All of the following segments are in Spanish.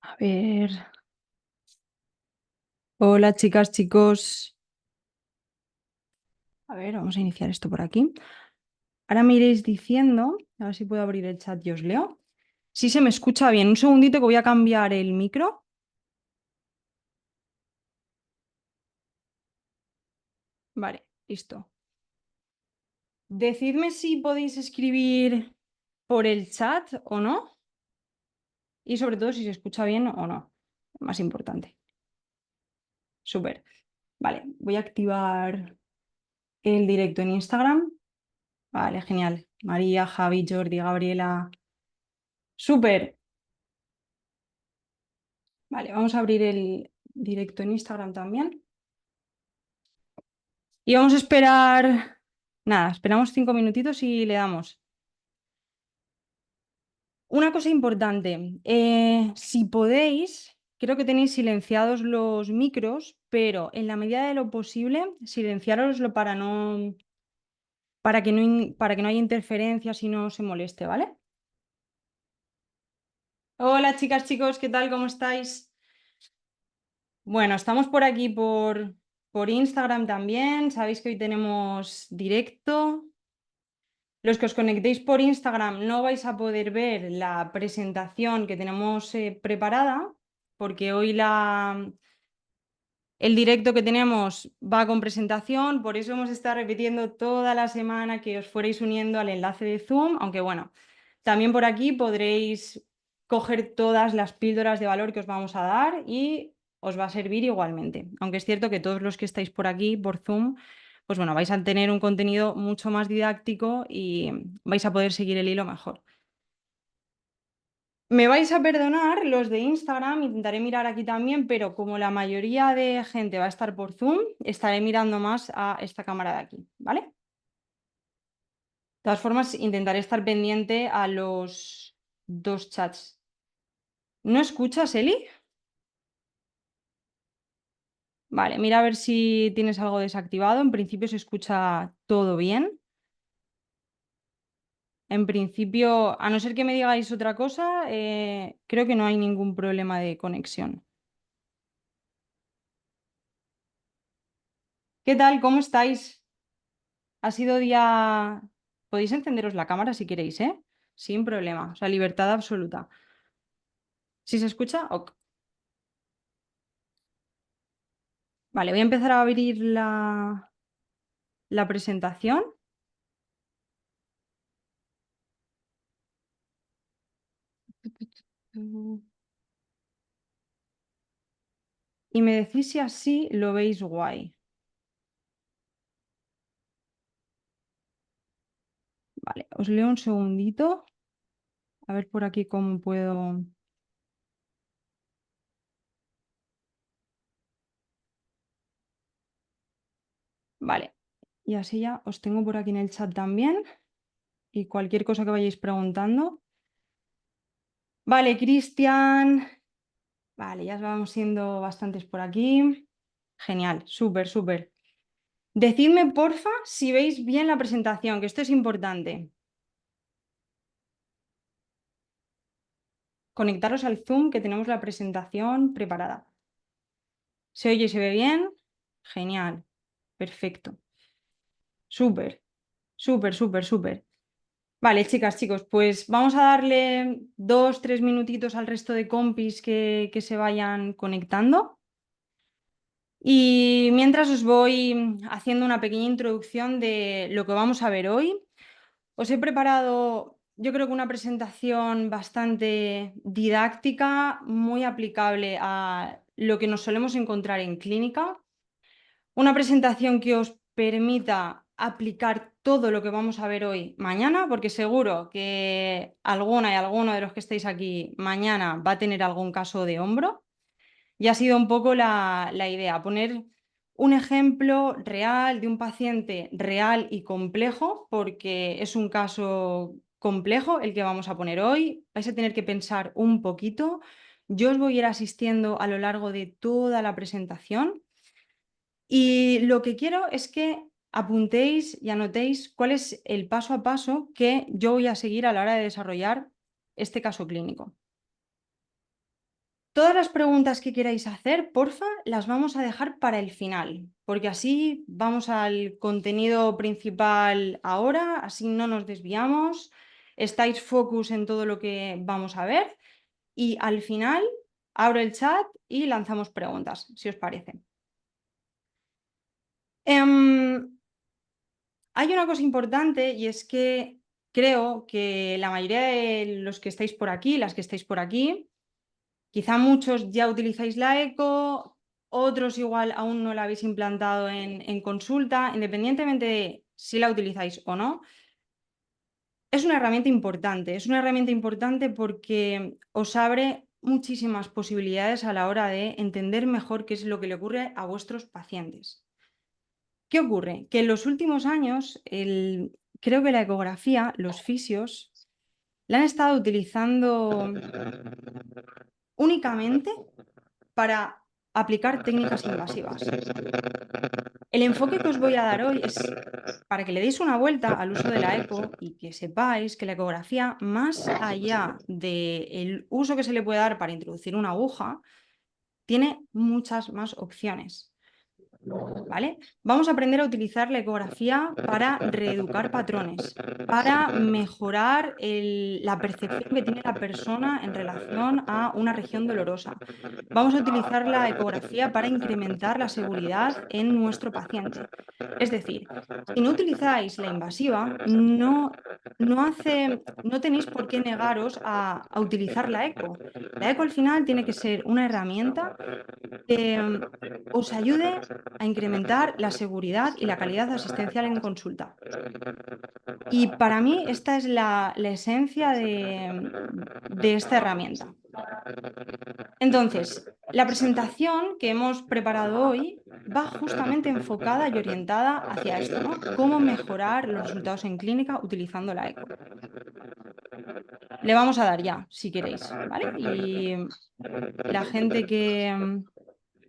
A ver. Hola, chicas, chicos. A ver, vamos a iniciar esto por aquí. Ahora me iréis diciendo, a ver si puedo abrir el chat y os leo. Si se me escucha bien. Un segundito que voy a cambiar el micro. Vale, listo. Decidme si podéis escribir por el chat o no. Y sobre todo si se escucha bien o no. Más importante. Súper. Vale, voy a activar el directo en Instagram. Vale, genial. María, Javi, Jordi, Gabriela. Súper. Vale, vamos a abrir el directo en Instagram también. Y vamos a esperar. Nada, esperamos 5 minutitos y le damos. Una cosa importante, si podéis, creo que tenéis silenciados los micros, pero en la medida de lo posible, silenciároslo para que no haya interferencias y no se moleste, ¿vale? Hola chicas, chicos, ¿qué tal? ¿Cómo estáis? Bueno, estamos por aquí por Instagram también. Sabéis que hoy tenemos directo. Los que os conectéis por Instagram no vais a poder ver la presentación que tenemos preparada, porque hoy el directo que tenemos va con presentación, por eso hemos estado repitiendo toda la semana que os fuerais uniendo al enlace de Zoom, aunque bueno, también por aquí podréis coger todas las píldoras de valor que os vamos a dar y os va a servir igualmente. Aunque es cierto que todos los que estáis por aquí, por Zoom, pues bueno, vais a tener un contenido mucho más didáctico y vais a poder seguir el hilo mejor. Me vais a perdonar los de Instagram, intentaré mirar aquí también, pero como la mayoría de gente va a estar por Zoom, estaré mirando más a esta cámara de aquí, ¿vale? De todas formas, intentaré estar pendiente a los dos chats. ¿No escuchas, Eli? Vale, mira a ver si tienes algo desactivado. En principio se escucha todo bien. En principio, a no ser que me digáis otra cosa, creo que no hay ningún problema de conexión. ¿Qué tal? ¿Cómo estáis? Ha sido día... Podéis encenderos la cámara si queréis, ¿eh? Sin problema. O sea, libertad absoluta. ¿Si se escucha? Ok. Vale, voy a empezar a abrir la presentación. Y me decís si así lo veis guay. Vale, os leo un segundito. A ver por aquí cómo puedo... Vale, y así ya os tengo por aquí en el chat también. Y cualquier cosa que vayáis preguntando. Vale, Cristian. Vale, ya vamos siendo bastantes por aquí. Genial, súper, súper. Decidme, porfa, si veis bien la presentación, que esto es importante. Conectaros al Zoom, que tenemos la presentación preparada. ¿Se oye y se ve bien? Genial, perfecto. Súper, súper, súper, súper. Vale, chicas, chicos, pues vamos a darle 2, 3 minutitos al resto de compis que se vayan conectando. Y mientras os voy haciendo una pequeña introducción de lo que vamos a ver hoy, os he preparado, yo creo que una presentación bastante didáctica, muy aplicable a lo que nos solemos encontrar en clínica. Una presentación que os permita aplicar todo lo que vamos a ver hoy mañana, porque seguro que alguna y alguno de los que estáis aquí mañana va a tener algún caso de hombro. Y ha sido un poco la idea, poner un ejemplo real de un paciente real y complejo, porque es un caso complejo el que vamos a poner hoy. Vais a tener que pensar un poquito. Yo os voy a ir asistiendo a lo largo de toda la presentación y lo que quiero es que apuntéis y anotéis cuál es el paso a paso que yo voy a seguir a la hora de desarrollar este caso clínico. Todas las preguntas que queráis hacer, porfa, las vamos a dejar para el final, porque así vamos al contenido principal ahora, así no nos desviamos, estáis focus en todo lo que vamos a ver y al final abro el chat y lanzamos preguntas, si os parece. Hay una cosa importante y es que creo que la mayoría de los que estáis por aquí, las que estáis por aquí, quizá muchos ya utilizáis la eco, otros igual aún no la habéis implantado en consulta, independientemente de si la utilizáis o no. Es una herramienta importante porque os abre muchísimas posibilidades a la hora de entender mejor qué es lo que le ocurre a vuestros pacientes. ¿Qué ocurre? Que en los últimos años, creo que la ecografía, los fisios, la han estado utilizando únicamente para aplicar técnicas invasivas. El enfoque que os voy a dar hoy es para que le deis una vuelta al uso de la eco y que sepáis que la ecografía, más allá del uso que se le puede dar para introducir una aguja, tiene muchas más opciones. ¿Vale? Vamos a aprender a utilizar la ecografía para reeducar patrones, para mejorar la percepción que tiene la persona en relación a una región dolorosa. Vamos a utilizar la ecografía para incrementar la seguridad en nuestro paciente. Es decir, si no utilizáis la invasiva, no tenéis por qué negaros a utilizar la eco. La eco al final tiene que ser una herramienta que os ayude a incrementar la seguridad y la calidad asistencial en consulta. Y para mí esta es la esencia de esta herramienta. Entonces, la presentación que hemos preparado hoy va justamente enfocada y orientada hacia esto, ¿no? Cómo mejorar los resultados en clínica utilizando la eco. Le vamos a dar ya, si queréis, ¿vale? Y la gente que...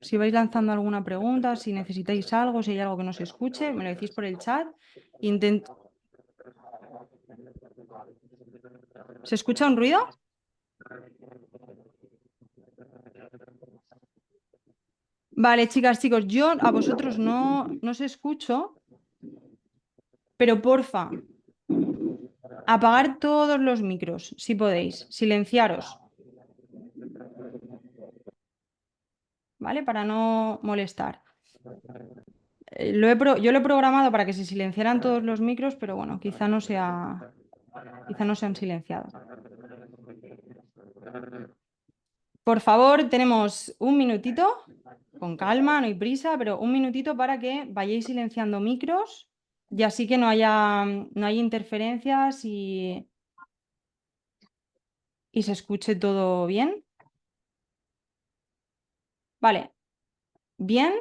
Si vais lanzando alguna pregunta, si necesitáis algo, si hay algo que no se escuche, me lo decís por el chat. ¿Se escucha un ruido? Vale, chicas, chicos, yo a vosotros no os escucho, pero porfa, apagar todos los micros, si podéis, silenciaros, ¿vale? Para no molestar. Yo lo he programado para que se silenciaran todos los micros, pero bueno, quizá no se han silenciado. Por favor, tenemos un minutito, con calma, no hay prisa, pero un minutito para que vayáis silenciando micros y así que no haya interferencias y se escuche todo bien. Vale, bien.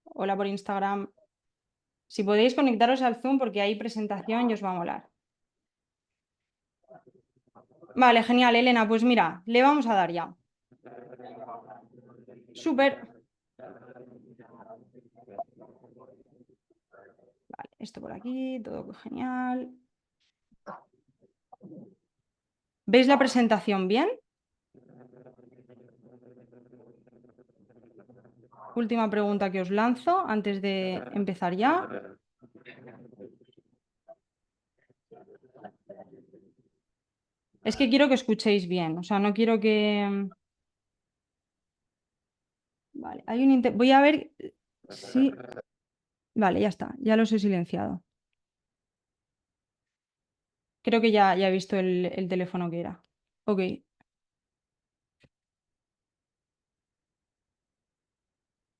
Hola por Instagram. Si podéis conectaros al Zoom porque hay presentación y os va a molar. Vale, genial, Elena. Pues mira, le vamos a dar ya. Súper. Vale, esto por aquí, todo genial. ¿Veis la presentación bien? Última pregunta que os lanzo antes de empezar ya. Es que quiero que escuchéis bien, o sea, no quiero que... Vale, voy a ver si... Vale, ya está, ya los he silenciado. Creo que ya he visto el teléfono que era. Ok.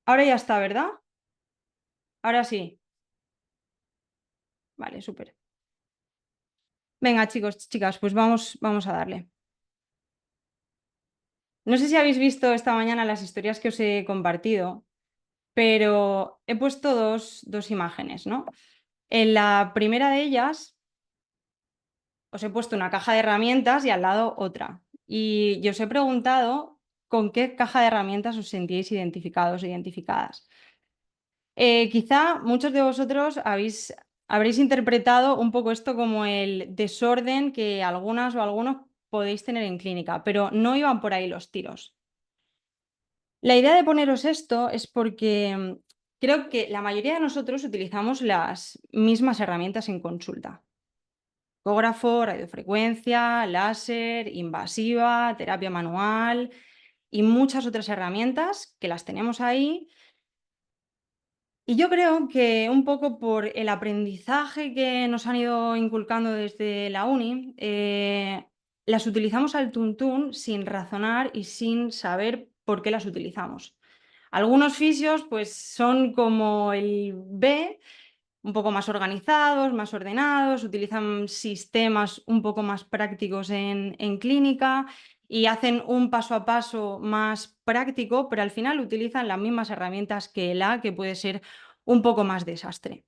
Ahora ya está, ¿verdad? Ahora sí. Vale, súper. Venga, chicos, chicas, pues vamos a darle. No sé si habéis visto esta mañana las historias que os he compartido, pero he puesto dos imágenes, ¿no? En la primera de ellas os he puesto una caja de herramientas y al lado otra. Y yo os he preguntado con qué caja de herramientas os sentíais identificados o identificadas. Quizá muchos de vosotros habréis interpretado un poco esto como el desorden que algunas o algunos podéis tener en clínica, pero no iban por ahí los tiros. La idea de poneros esto es porque creo que la mayoría de nosotros utilizamos las mismas herramientas en consulta. Ecógrafo, radiofrecuencia, láser, invasiva, terapia manual y muchas otras herramientas que las tenemos ahí. Y yo creo que un poco por el aprendizaje que nos han ido inculcando desde la uni, las utilizamos al tuntún sin razonar y sin saber por qué las utilizamos. Algunos fisios pues son como el B, un poco más organizados, más ordenados, utilizan sistemas un poco más prácticos en clínica y hacen un paso a paso más práctico, pero al final utilizan las mismas herramientas que el A, que puede ser un poco más desastre.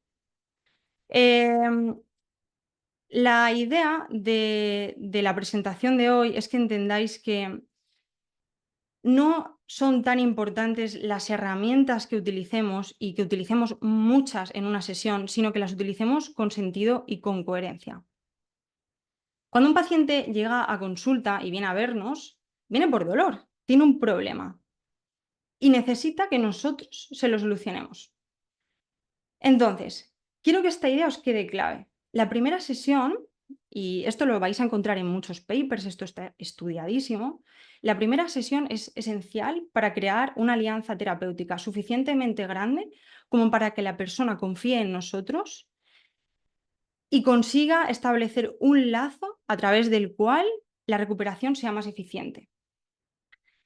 La idea de la presentación de hoy es que entendáis que no son tan importantes las herramientas que utilicemos y que utilicemos muchas en una sesión, sino que las utilicemos con sentido y con coherencia. Cuando un paciente llega a consulta y viene a vernos, viene por dolor, tiene un problema y necesita que nosotros se lo solucionemos. Entonces, quiero que esta idea os quede clave. La primera sesión, y esto lo vais a encontrar en muchos papers, esto está estudiadísimo, la primera sesión es esencial para crear una alianza terapéutica suficientemente grande como para que la persona confíe en nosotros y consiga establecer un lazo a través del cual la recuperación sea más eficiente.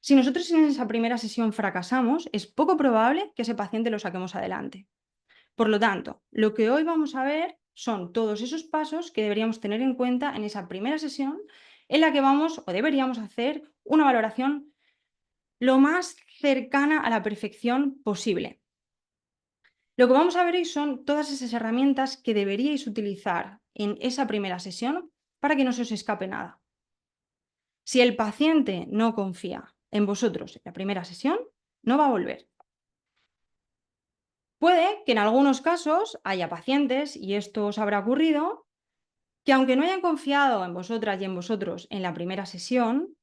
Si nosotros en esa primera sesión fracasamos, es poco probable que ese paciente lo saquemos adelante. Por lo tanto, lo que hoy vamos a ver son todos esos pasos que deberíamos tener en cuenta en esa primera sesión en la que vamos o deberíamos hacer una valoración lo más cercana a la perfección posible. Lo que vamos a ver hoy son todas esas herramientas que deberíais utilizar en esa primera sesión para que no se os escape nada. Si el paciente no confía en vosotros en la primera sesión, no va a volver. Puede que en algunos casos haya pacientes, y esto os habrá ocurrido, que aunque no hayan confiado en vosotras y en vosotros en la primera sesión,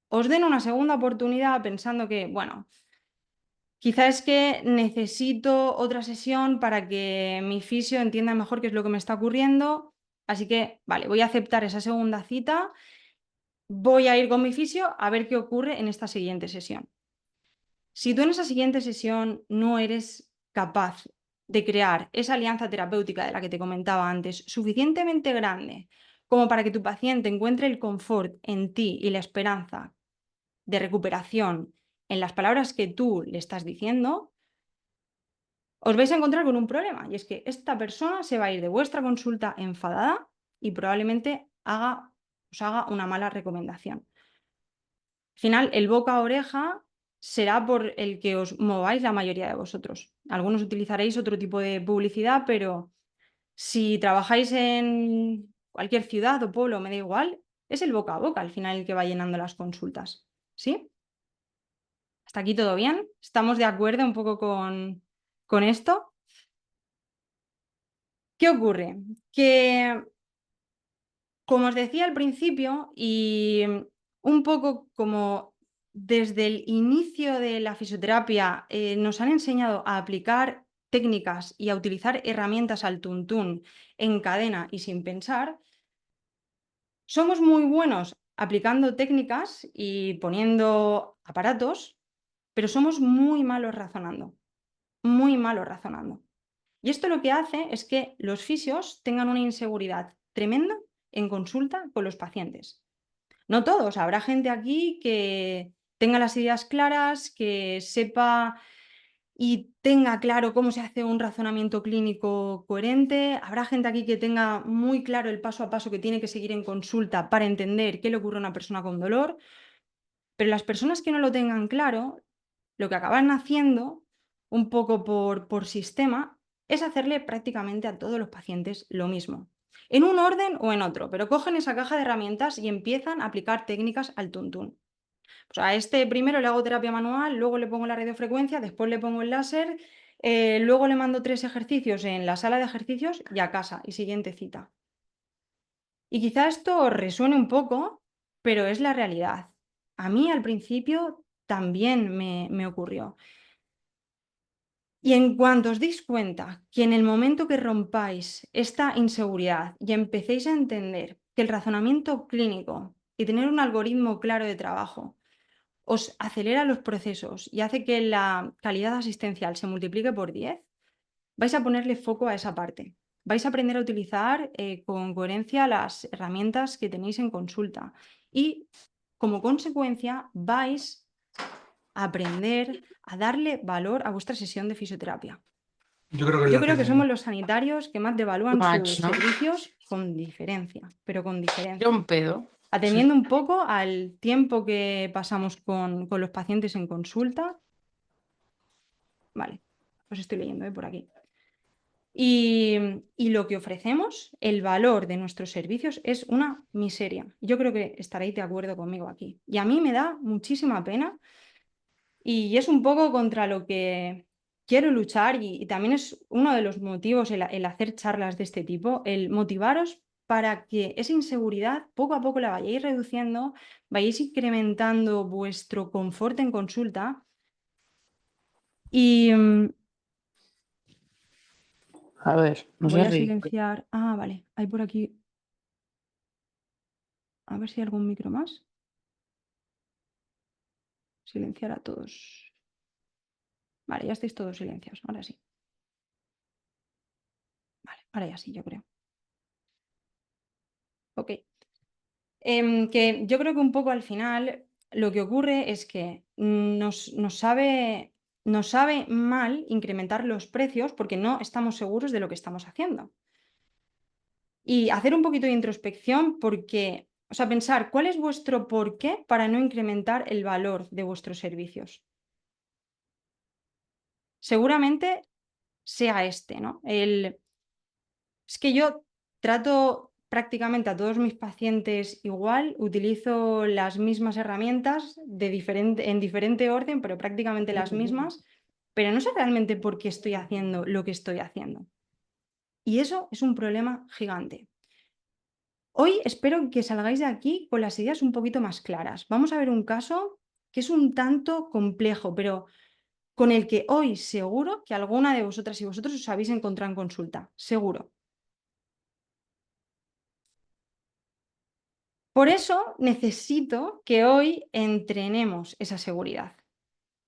os den una segunda oportunidad pensando que, bueno, quizá es que necesito otra sesión para que mi fisio entienda mejor qué es lo que me está ocurriendo, así que, vale, voy a aceptar esa segunda cita, voy a ir con mi fisio a ver qué ocurre en esta siguiente sesión. Si tú en esa siguiente sesión no eres capaz de crear esa alianza terapéutica de la que te comentaba antes, suficientemente grande como para que tu paciente encuentre el confort en ti y la esperanza de recuperación en las palabras que tú le estás diciendo, os vais a encontrar con un problema, y es que esta persona se va a ir de vuestra consulta enfadada y probablemente os haga una mala recomendación. Al final, el boca a oreja será por el que os mováis la mayoría de vosotros. Algunos utilizaréis otro tipo de publicidad, pero si trabajáis en cualquier ciudad o pueblo, me da igual, es el boca a boca al final el que va llenando las consultas. ¿Sí? ¿Hasta aquí todo bien? ¿Estamos de acuerdo un poco con esto? ¿Qué ocurre? Que, como os decía al principio, y un poco como desde el inicio de la fisioterapia nos han enseñado a aplicar técnicas y a utilizar herramientas al tuntún en cadena y sin pensar, somos muy buenos aplicando técnicas y poniendo aparatos, pero somos muy malos razonando, muy malos razonando. Y esto lo que hace es que los fisios tengan una inseguridad tremenda en consulta con los pacientes. No todos, habrá gente aquí que tenga las ideas claras, que sepa y tenga claro cómo se hace un razonamiento clínico coherente. Habrá gente aquí que tenga muy claro el paso a paso que tiene que seguir en consulta para entender qué le ocurre a una persona con dolor. Pero las personas que no lo tengan claro, lo que acaban haciendo, un poco por sistema, es hacerle prácticamente a todos los pacientes lo mismo, en un orden o en otro, pero cogen esa caja de herramientas y empiezan a aplicar técnicas al tuntún. Pues a este primero le hago terapia manual, luego le pongo la radiofrecuencia, después le pongo el láser, luego le mando 3 ejercicios en la sala de ejercicios y a casa, y siguiente cita. Y quizá esto os resuene un poco, pero es la realidad. A mí al principio también me ocurrió. Y en cuanto os deis cuenta que en el momento que rompáis esta inseguridad y empecéis a entender que el razonamiento clínico y tener un algoritmo claro de trabajo os acelera los procesos y hace que la calidad asistencial se multiplique por 10, vais a ponerle foco a esa parte. Vais a aprender a utilizar con coherencia las herramientas que tenéis en consulta y como consecuencia vais a aprender a darle valor a vuestra sesión de fisioterapia. Yo creo que es Yo la creo que que somos los sanitarios que más devalúan Match, sus ¿no? servicios con diferencia, pero con Era diferencia. un pedo. Atendiendo un poco al tiempo que pasamos con los pacientes en consulta. Vale, os estoy leyendo por aquí. Y lo que ofrecemos, el valor de nuestros servicios es una miseria. Yo creo que estaréis de acuerdo conmigo aquí. Y a mí me da muchísima pena y es un poco contra lo que quiero luchar y también es uno de los motivos el hacer charlas de este tipo, el motivaros para que esa inseguridad poco a poco la vayáis reduciendo, vayáis incrementando vuestro confort en consulta y A ver, no voy sé a ridículo. silenciar. Ah, vale, hay por aquí. A ver si hay algún micro más. Silenciar a todos. Vale, ya estáis todos silenciados. Ahora sí. Vale, ahora ya sí, yo creo. Ok. Que yo creo que un poco al final lo que ocurre es que nos sabe mal incrementar los precios porque no estamos seguros de lo que estamos haciendo. Y hacer un poquito de introspección porque, o sea, pensar cuál es vuestro porqué para no incrementar el valor de vuestros servicios. Seguramente sea este, ¿no? Es que yo trato prácticamente a todos mis pacientes igual, utilizo las mismas herramientas en diferente orden, pero prácticamente las mismas, pero no sé realmente por qué estoy haciendo lo que estoy haciendo. Y eso es un problema gigante. Hoy espero que salgáis de aquí con las ideas un poquito más claras. Vamos a ver un caso que es un tanto complejo, pero con el que hoy seguro que alguna de vosotras y vosotros os habéis encontrado en consulta. Seguro. Por eso necesito que hoy entrenemos esa seguridad,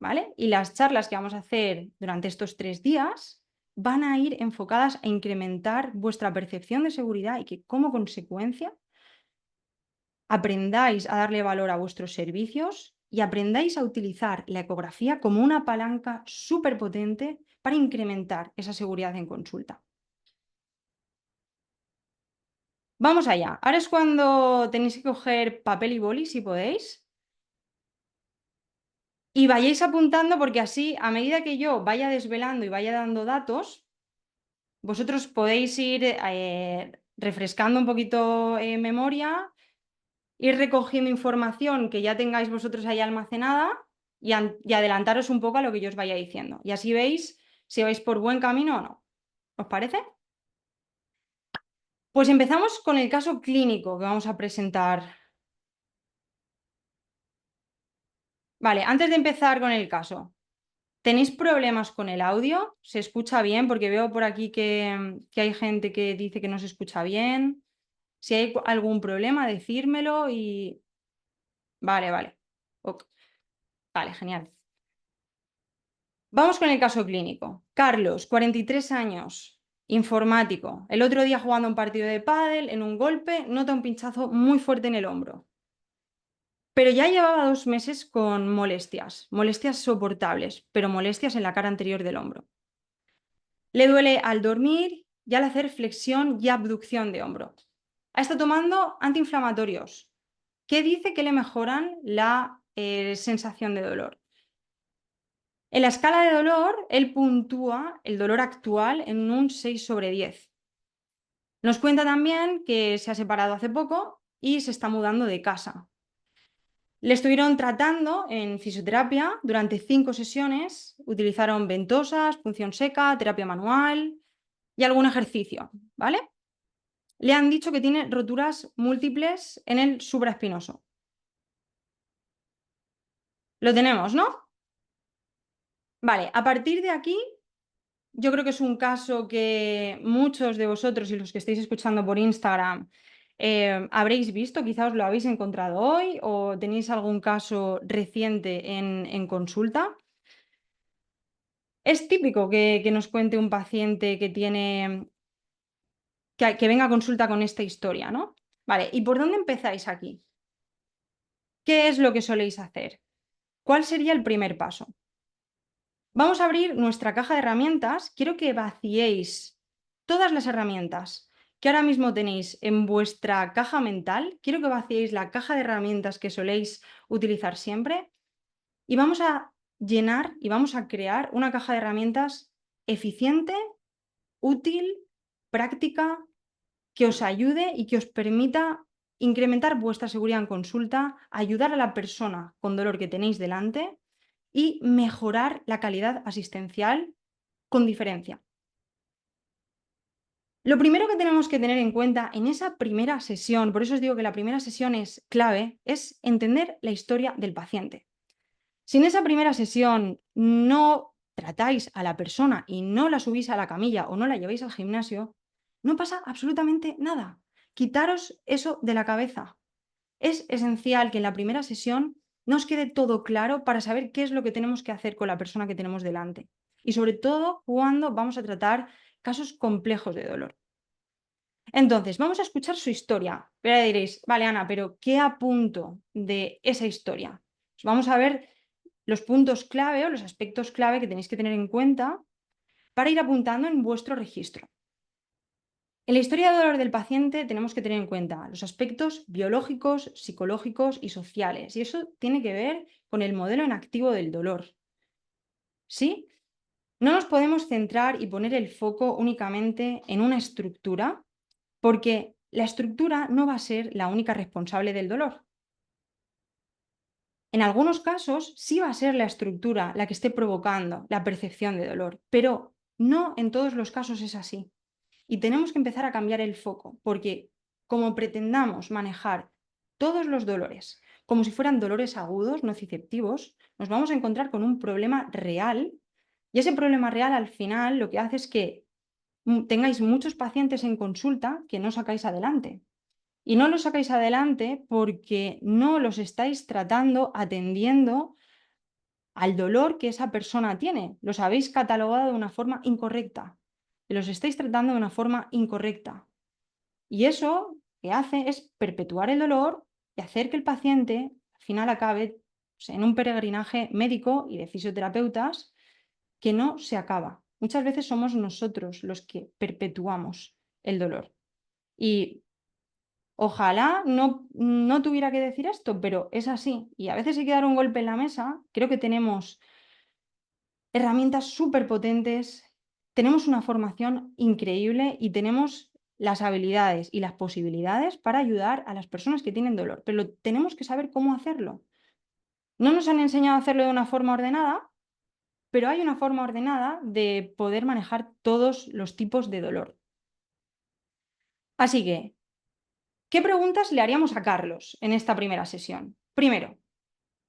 ¿vale? Y las charlas que vamos a hacer durante estos 3 días van a ir enfocadas a incrementar vuestra percepción de seguridad y que como consecuencia aprendáis a darle valor a vuestros servicios y aprendáis a utilizar la ecografía como una palanca súper potente para incrementar esa seguridad en consulta. Vamos allá. Ahora es cuando tenéis que coger papel y boli, si podéis. Y vayáis apuntando porque así, a medida que yo vaya desvelando y vaya dando datos, vosotros podéis ir refrescando un poquito memoria, ir recogiendo información que ya tengáis vosotros ahí almacenada y adelantaros un poco a lo que yo os vaya diciendo. Y así veis si vais por buen camino o no. ¿Os parece? Pues empezamos con el caso clínico que vamos a presentar. Vale, antes de empezar con el caso, ¿tenéis problemas con el audio? ¿Se escucha bien? Porque veo por aquí que hay gente que dice que no se escucha bien. Si hay algún problema, decírmelo y... Vale, vale. Ok. Vale, genial. Vamos con el caso clínico. Carlos, 43 años, informático. El otro día jugando un partido de pádel, en un golpe, nota un pinchazo muy fuerte en el hombro. Pero ya llevaba 2 meses con molestias soportables, pero molestias en la cara anterior del hombro. Le duele al dormir y al hacer flexión y abducción de hombro. Ha estado tomando antiinflamatorios que dice que le mejoran la sensación de dolor. En la escala de dolor, él puntúa el dolor actual en un 6/10. Nos cuenta también que se ha separado hace poco y se está mudando de casa. Le estuvieron tratando en fisioterapia durante 5 sesiones, utilizaron ventosas, punción seca, terapia manual y algún ejercicio, ¿vale? Le han dicho que tiene roturas múltiples en el supraespinoso. Lo tenemos, ¿no? Vale, a partir de aquí, yo creo que es un caso que muchos de vosotros y los que estáis escuchando por Instagram habréis visto, quizá os lo habéis encontrado hoy o tenéis algún caso reciente en consulta. Es típico que nos cuente un paciente que tiene, que venga a consulta con esta historia, ¿no? Vale, ¿y por dónde empezáis aquí? ¿Qué es lo que soléis hacer? ¿Cuál sería el primer paso? Vamos a abrir nuestra caja de herramientas. Quiero que vaciéis todas las herramientas que ahora mismo tenéis en vuestra caja mental. Quiero que vaciéis la caja de herramientas que soléis utilizar siempre y vamos a llenar y vamos a crear una caja de herramientas eficiente, útil, práctica, que os ayude y que os permita incrementar vuestra seguridad en consulta, ayudar a la persona con dolor que tenéis delante y mejorar la calidad asistencial con diferencia. Lo primero que tenemos que tener en cuenta en esa primera sesión, por eso os digo que la primera sesión es clave, es entender la historia del paciente. Si en esa primera sesión no tratáis a la persona y no la subís a la camilla o no la lleváis al gimnasio, no pasa absolutamente nada. Quitaros eso de la cabeza. Es esencial que en la primera sesión nos quede todo claro para saber qué es lo que tenemos que hacer con la persona que tenemos delante. Y sobre todo cuando vamos a tratar casos complejos de dolor. Entonces, vamos a escuchar su historia. Pero ahora diréis, vale, Ana, pero ¿qué apunto de esa historia? Pues vamos a ver los puntos clave o los aspectos clave que tenéis que tener en cuenta para ir apuntando en vuestro registro. En la historia de dolor del paciente tenemos que tener en cuenta los aspectos biológicos, psicológicos y sociales. Y eso tiene que ver con el modelo en activo del dolor. ¿Sí? No nos podemos centrar y poner el foco únicamente en una estructura, porque la estructura no va a ser la única responsable del dolor. En algunos casos sí va a ser la estructura la que esté provocando la percepción de dolor, pero no en todos los casos es así. Y tenemos que empezar a cambiar el foco, porque como pretendamos manejar todos los dolores como si fueran dolores agudos, nociceptivos, nos vamos a encontrar con un problema real y ese problema real al final lo que hace es que tengáis muchos pacientes en consulta que no sacáis adelante. Y no los sacáis adelante porque no los estáis tratando atendiendo al dolor que esa persona tiene. Los habéis catalogado de una forma incorrecta. Los estáis tratando de una forma incorrecta. Y eso que hace es perpetuar el dolor y hacer que el paciente al final acabe pues, en un peregrinaje médico y de fisioterapeutas que no se acaba. Muchas veces somos nosotros los que perpetuamos el dolor. Y ojalá no tuviera que decir esto, pero es así. Y a veces hay que dar un golpe en la mesa. Creo que tenemos herramientas súper potentes, tenemos una formación increíble y tenemos las habilidades y las posibilidades para ayudar a las personas que tienen dolor, pero tenemos que saber cómo hacerlo. No nos han enseñado a hacerlo de una forma ordenada, pero hay una forma ordenada de poder manejar todos los tipos de dolor. Así que, ¿qué preguntas le haríamos a Carlos en esta primera sesión? Primero,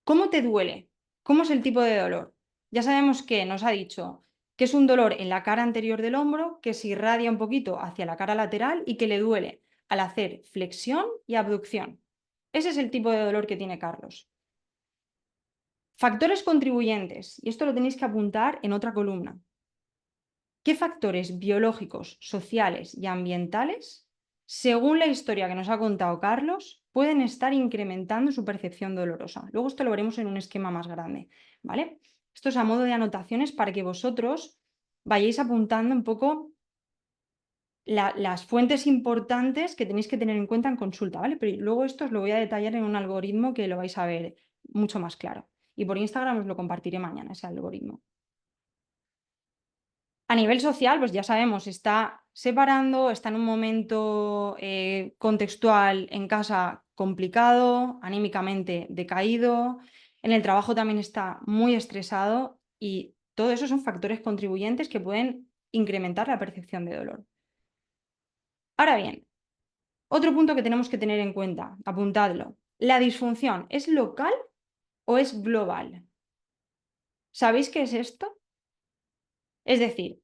¿cómo te duele? ¿Cómo es el tipo de dolor? Ya sabemos que nos ha dicho que es un dolor en la cara anterior del hombro, que se irradia un poquito hacia la cara lateral y que le duele al hacer flexión y abducción. Ese es el tipo de dolor que tiene Carlos. Factores contribuyentes, y esto lo tenéis que apuntar en otra columna. ¿Qué factores biológicos, sociales y ambientales, según la historia que nos ha contado Carlos, pueden estar incrementando su percepción dolorosa? Luego esto lo veremos en un esquema más grande, ¿vale? Esto es a modo de anotaciones para que vosotros vayáis apuntando un poco las fuentes importantes que tenéis que tener en cuenta en consulta, ¿vale? Pero luego esto os lo voy a detallar en un algoritmo que lo vais a ver mucho más claro. Y por Instagram os lo compartiré mañana, ese algoritmo. A nivel social, pues ya sabemos, está separando, está en un momento contextual en casa complicado, anímicamente decaído, en el trabajo también está muy estresado y todo eso son factores contribuyentes que pueden incrementar la percepción de dolor. Ahora bien, otro punto que tenemos que tener en cuenta, apuntadlo, ¿la disfunción es local o es global? ¿Sabéis qué es esto? Es decir,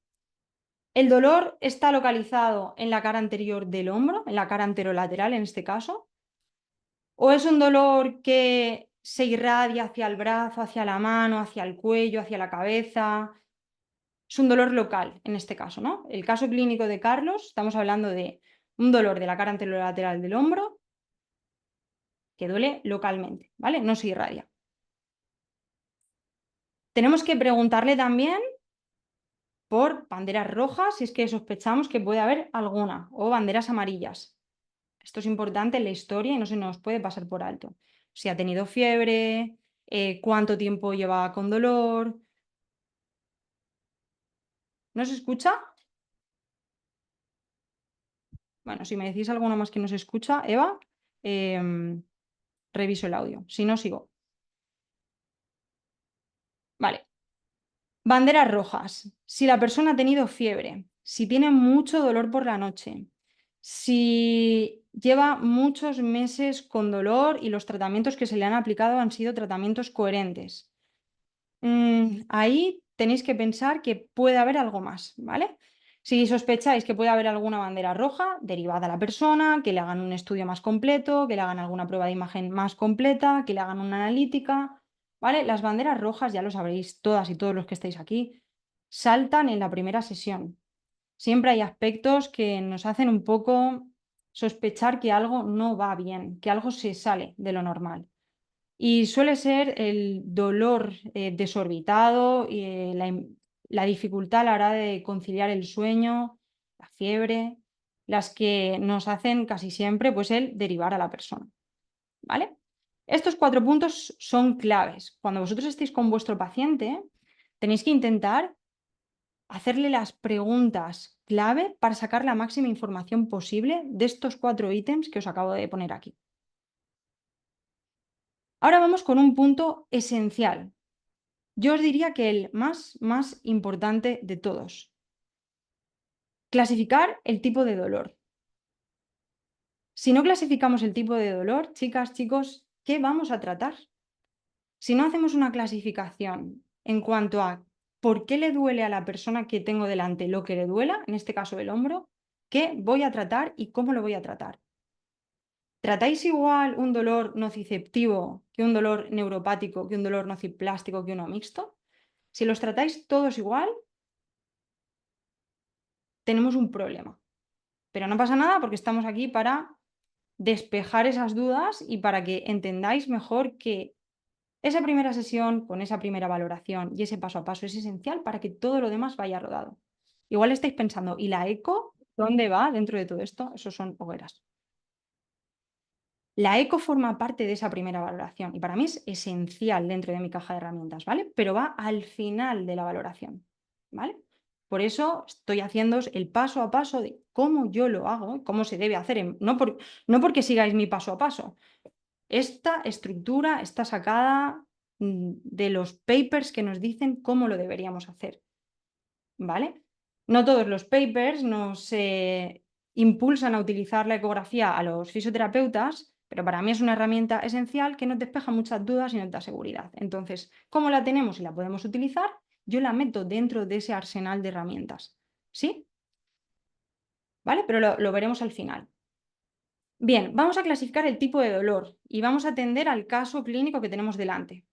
el dolor está localizado en la cara anterior del hombro, en la cara anterolateral en este caso, o es un dolor que se irradia hacia el brazo, hacia la mano, hacia el cuello, hacia la cabeza. Es un dolor local en este caso, ¿no? El caso clínico de Carlos, estamos hablando de un dolor de la cara anterolateral del hombro que duele localmente, ¿vale? No se irradia. Tenemos que preguntarle también por banderas rojas si es que sospechamos que puede haber alguna, o banderas amarillas. Esto es importante en la historia y no se nos puede pasar por alto. Si ha tenido fiebre, cuánto tiempo lleva con dolor. ¿No se escucha? Bueno, si me decís alguno más que no se escucha, Eva, reviso el audio. Si no, sigo. Vale. Banderas rojas. Si la persona ha tenido fiebre, si tiene mucho dolor por la noche, si lleva muchos meses con dolor y los tratamientos que se le han aplicado han sido tratamientos coherentes. Ahí tenéis que pensar que puede haber algo más, ¿vale? Si sospecháis que puede haber alguna bandera roja, derivada a la persona, que le hagan un estudio más completo, que le hagan alguna prueba de imagen más completa, que le hagan una analítica, ¿vale? Las banderas rojas, ya lo sabréis todas y todos los que estáis aquí, saltan en la primera sesión. Siempre hay aspectos que nos hacen un poco sospechar que algo no va bien, que algo se sale de lo normal. Y suele ser el dolor desorbitado y la dificultad a la hora de conciliar el sueño, la fiebre, las que nos hacen casi siempre pues el derivar a la persona, ¿vale? Estos 4 puntos son claves. Cuando vosotros estéis con vuestro paciente, tenéis que intentar hacerle las preguntas clave para sacar la máxima información posible de estos 4 ítems que os acabo de poner aquí. Ahora vamos con un punto esencial. Yo os diría que el más importante de todos. Clasificar el tipo de dolor. Si no clasificamos el tipo de dolor, chicas, chicos, ¿qué vamos a tratar? Si no hacemos una clasificación en cuanto a por qué le duele a la persona que tengo delante lo que le duela, en este caso el hombro, ¿qué voy a tratar y cómo lo voy a tratar? ¿Tratáis igual un dolor nociceptivo que un dolor neuropático, que un dolor nociplástico, que uno mixto? Si los tratáis todos igual, tenemos un problema. Pero no pasa nada porque estamos aquí para despejar esas dudas y para que entendáis mejor que esa primera sesión con esa primera valoración y ese paso a paso es esencial para que todo lo demás vaya rodado. Igual estáis pensando, ¿y la eco dónde va dentro de todo esto? Eso son hogueras. La eco forma parte de esa primera valoración y para mí es esencial dentro de mi caja de herramientas, ¿vale? Pero va al final de la valoración, ¿vale? Por eso estoy haciéndoos el paso a paso de cómo yo lo hago, cómo se debe hacer, no porque sigáis mi paso a paso. Esta estructura está sacada de los papers que nos dicen cómo lo deberíamos hacer, ¿vale? No todos los papers nos impulsan a utilizar la ecografía a los fisioterapeutas, pero para mí es una herramienta esencial que nos despeja muchas dudas y nos da seguridad. Entonces, ¿cómo la tenemos y la podemos utilizar? Yo la meto dentro de ese arsenal de herramientas. ¿Sí? ¿Vale? Pero lo veremos al final. Bien, vamos a clasificar el tipo de dolor y vamos a atender al caso clínico que tenemos delante.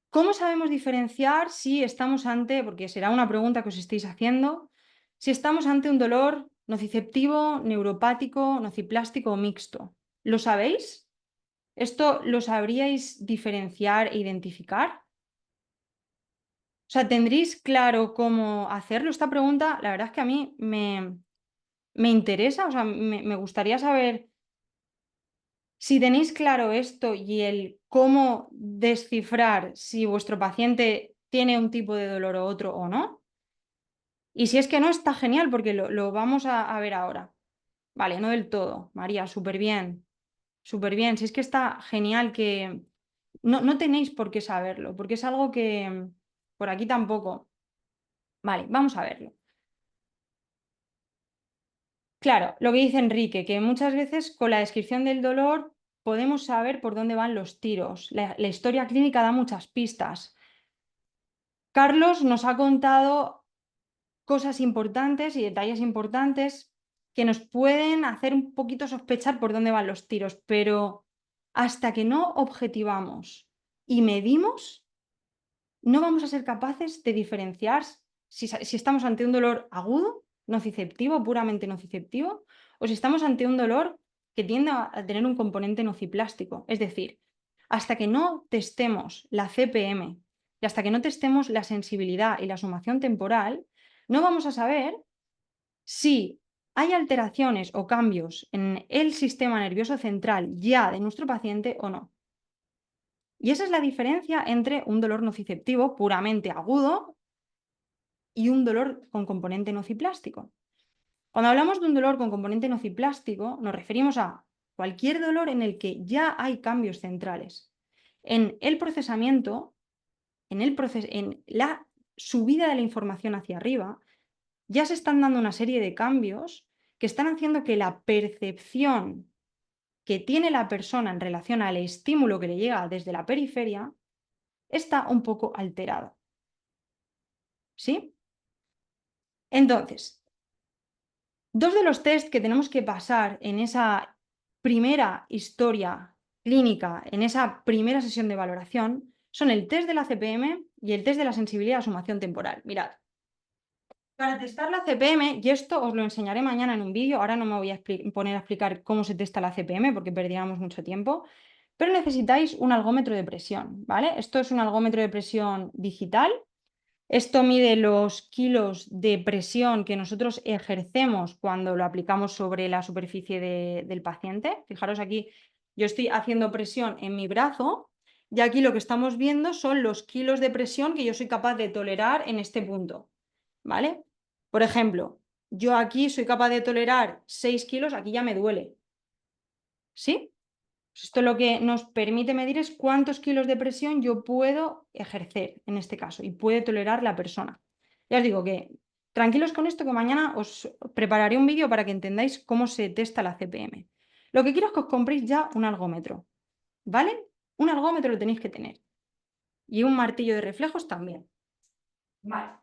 ¿Cómo sabemos diferenciar si estamos ante, porque será una pregunta que os estéis haciendo, si estamos ante un dolor nociceptivo, neuropático, nociplástico o mixto? ¿Lo sabéis? ¿Esto lo sabríais diferenciar e identificar? O sea, ¿tendréis claro cómo hacerlo? Esta pregunta, la verdad es que a mí me interesa, o sea, me gustaría saber si tenéis claro esto y el cómo descifrar si vuestro paciente tiene un tipo de dolor o otro o no. Y si es que no, está genial porque lo vamos a ver ahora. Vale, no del todo. María, súper bien. Súper bien. Si es que está genial que... No tenéis por qué saberlo, porque es algo que por aquí tampoco. Vale, vamos a verlo. Claro, lo que dice Enrique, que muchas veces con la descripción del dolor podemos saber por dónde van los tiros. La historia clínica da muchas pistas. Carlos nos ha contado cosas importantes y detalles importantes que nos pueden hacer un poquito sospechar por dónde van los tiros, pero hasta que no objetivamos y medimos, no vamos a ser capaces de diferenciar si estamos ante un dolor agudo, nociceptivo, puramente nociceptivo, o si estamos ante un dolor que tiende a tener un componente nociplástico. Es decir, hasta que no testemos la CPM y hasta que no testemos la sensibilidad y la sumación temporal, no vamos a saber si hay alteraciones o cambios en el sistema nervioso central ya de nuestro paciente o no. Y esa es la diferencia entre un dolor nociceptivo puramente agudo y un dolor con componente nociplástico. Cuando hablamos de un dolor con componente nociplástico, nos referimos a cualquier dolor en el que ya hay cambios centrales en el procesamiento, en la subida de la información hacia arriba, ya se están dando una serie de cambios que están haciendo que la percepción que tiene la persona en relación al estímulo que le llega desde la periferia está un poco alterada. ¿Sí? Entonces, dos de los test que tenemos que pasar en esa primera historia clínica, en esa primera sesión de valoración, son el test de la CPM y el test de la sensibilidad a sumación temporal. Mirad, para testar la CPM, y esto os lo enseñaré mañana en un vídeo, ahora no me voy a poner a explicar cómo se testa la CPM porque perderíamos mucho tiempo, pero necesitáis un algómetro de presión, ¿vale? Esto es un algómetro de presión digital. Esto mide los kilos de presión que nosotros ejercemos cuando lo aplicamos sobre la superficie del paciente. Fijaros aquí, yo estoy haciendo presión en mi brazo y aquí lo que estamos viendo son los kilos de presión que yo soy capaz de tolerar en este punto, ¿vale? Por ejemplo, yo aquí soy capaz de tolerar 6 kilos, aquí ya me duele, ¿sí? Esto lo que nos permite medir es cuántos kilos de presión yo puedo ejercer en este caso y puede tolerar la persona. Ya os digo que tranquilos con esto, que mañana os prepararé un vídeo para que entendáis cómo se testa la CPM. Lo que quiero es que os compréis ya un algómetro, ¿vale? Un algómetro lo tenéis que tener y un martillo de reflejos también. Vale.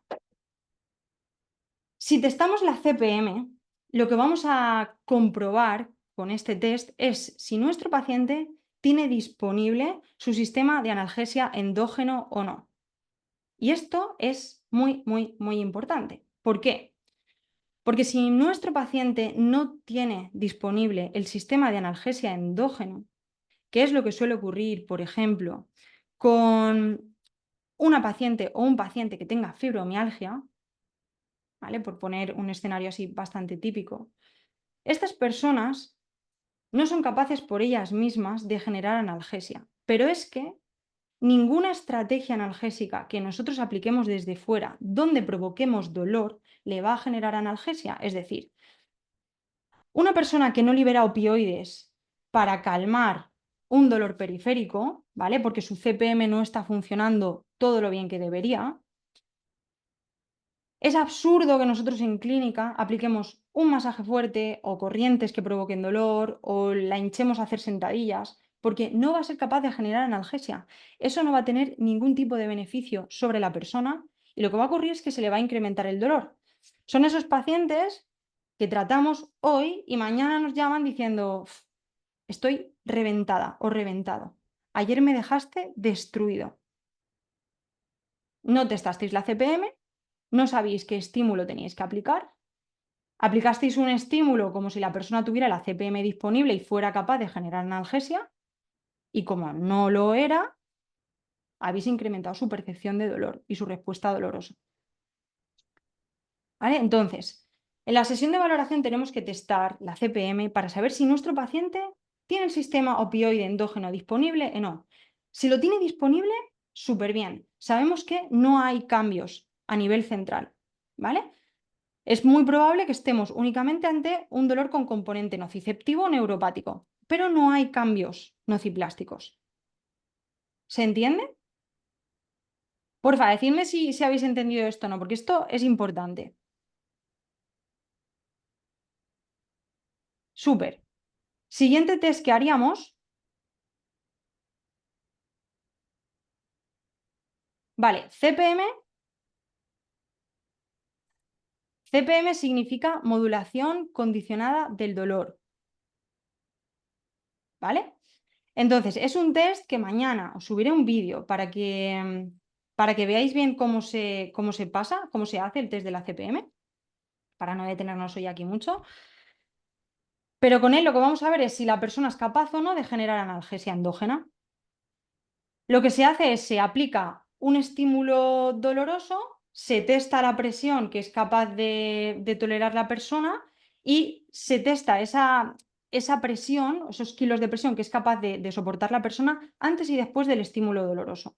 Si testamos la CPM, lo que vamos a comprobar con este test es si nuestro paciente tiene disponible su sistema de analgesia endógeno o no. Y esto es muy, muy, muy importante. ¿Por qué? Porque si nuestro paciente no tiene disponible el sistema de analgesia endógeno, que es lo que suele ocurrir, por ejemplo, con una paciente o un paciente que tenga fibromialgia, ¿vale? Por poner un escenario así bastante típico, estas personas no son capaces por ellas mismas de generar analgesia, pero es que ninguna estrategia analgésica que nosotros apliquemos desde fuera, donde provoquemos dolor, le va a generar analgesia. Es decir, una persona que no libera opioides para calmar un dolor periférico, ¿vale? Porque su CPM no está funcionando todo lo bien que debería. Es absurdo que nosotros en clínica apliquemos un masaje fuerte o corrientes que provoquen dolor o la hinchemos a hacer sentadillas, porque no va a ser capaz de generar analgesia. Eso no va a tener ningún tipo de beneficio sobre la persona y lo que va a ocurrir es que se le va a incrementar el dolor. Son esos pacientes que tratamos hoy y mañana nos llaman diciendo: estoy reventada o reventado. Ayer me dejaste destruido. No testasteis la CPM, no sabéis qué estímulo teníais que aplicar, aplicasteis un estímulo como si la persona tuviera la CPM disponible y fuera capaz de generar analgesia, y como no lo era, habéis incrementado su percepción de dolor y su respuesta dolorosa. ¿Vale? Entonces, en la sesión de valoración tenemos que testar la CPM para saber si nuestro paciente tiene el sistema opioide endógeno disponible o no. Si lo tiene disponible, súper bien. Sabemos que no hay cambios a nivel central, ¿vale? Es muy probable que estemos únicamente ante un dolor con componente nociceptivo o neuropático, pero no hay cambios nociplásticos. ¿Se entiende? Porfa, decidme si habéis entendido esto o no, porque esto es importante. Súper. Siguiente test que haríamos Vale, CPM significa modulación condicionada del dolor. ¿Vale? Entonces, es un test que mañana os subiré un vídeo para que veáis bien cómo se pasa, cómo se hace el test de la CPM, para no detenernos hoy aquí mucho. Pero con él lo que vamos a ver es si la persona es capaz o no de generar analgesia endógena. Lo que se hace es se aplica un estímulo doloroso, se testa la presión que es capaz de tolerar la persona y se testa esa presión, esos kilos de presión que es capaz de soportar la persona antes y después del estímulo doloroso.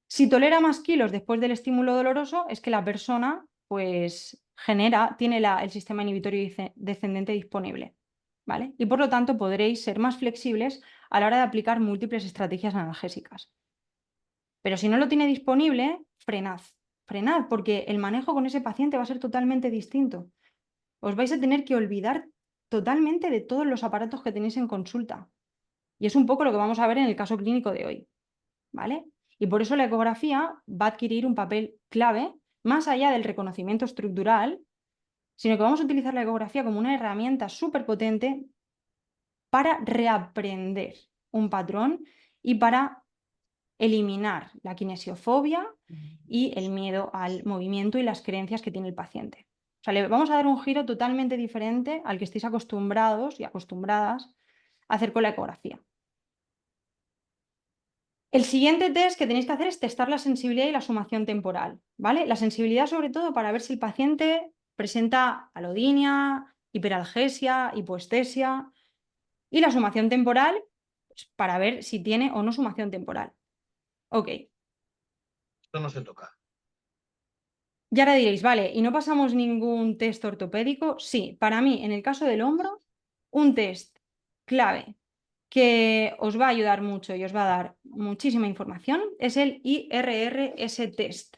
Si tolera más kilos después del estímulo doloroso, es que la persona pues tiene el sistema inhibitorio descendente disponible, ¿vale? Y por lo tanto podréis ser más flexibles a la hora de aplicar múltiples estrategias analgésicas. Pero si no lo tiene disponible, frenad, porque el manejo con ese paciente va a ser totalmente distinto. Os vais a tener que olvidar totalmente de todos los aparatos que tenéis en consulta. Y es un poco lo que vamos a ver en el caso clínico de hoy, ¿vale? Y por eso la ecografía va a adquirir un papel clave, más allá del reconocimiento estructural, sino que vamos a utilizar la ecografía como una herramienta súper potente para reaprender un patrón y para eliminar la kinesiofobia y el miedo al movimiento y las creencias que tiene el paciente. O sea, le vamos a dar un giro totalmente diferente al que estéis acostumbrados y acostumbradas a hacer con la ecografía. El siguiente test que tenéis que hacer es testar la sensibilidad y la sumación temporal, ¿vale? La sensibilidad sobre todo para ver si el paciente presenta alodinia, hiperalgesia, hipoestesia, y la sumación temporal pues, para ver si tiene o no sumación temporal. Ok. Esto no se toca. Y ahora diréis, vale, ¿y no pasamos ningún test ortopédico? Sí, para mí, en el caso del hombro, un test clave que os va a ayudar mucho y os va a dar muchísima información es el IRRS test.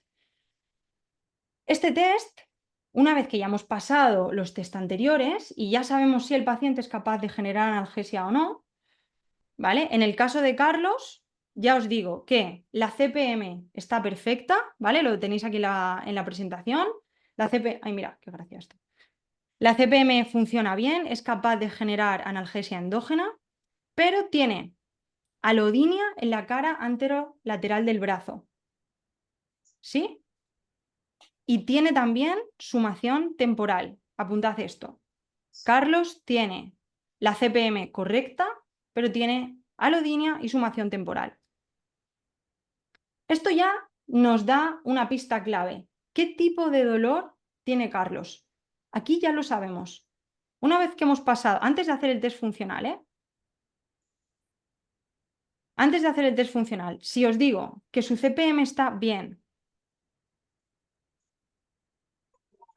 Este test, una vez que ya hemos pasado los test anteriores y ya sabemos si el paciente es capaz de generar analgesia o no, ¿vale? En el caso de Carlos, ya os digo que la CPM está perfecta, ¿vale? Lo tenéis aquí en la presentación. Ay, mira, qué gracia esto. La CPM funciona bien, es capaz de generar analgesia endógena, pero tiene alodinia en la cara anterolateral del brazo. ¿Sí? Y tiene también sumación temporal. Apuntad esto. Carlos tiene la CPM correcta, pero tiene alodinia y sumación temporal. Esto ya nos da una pista clave. ¿Qué tipo de dolor tiene Carlos? Aquí ya lo sabemos. Una vez que hemos pasado, antes de hacer el test funcional, Antes de hacer el test funcional, si os digo que su CPM está bien,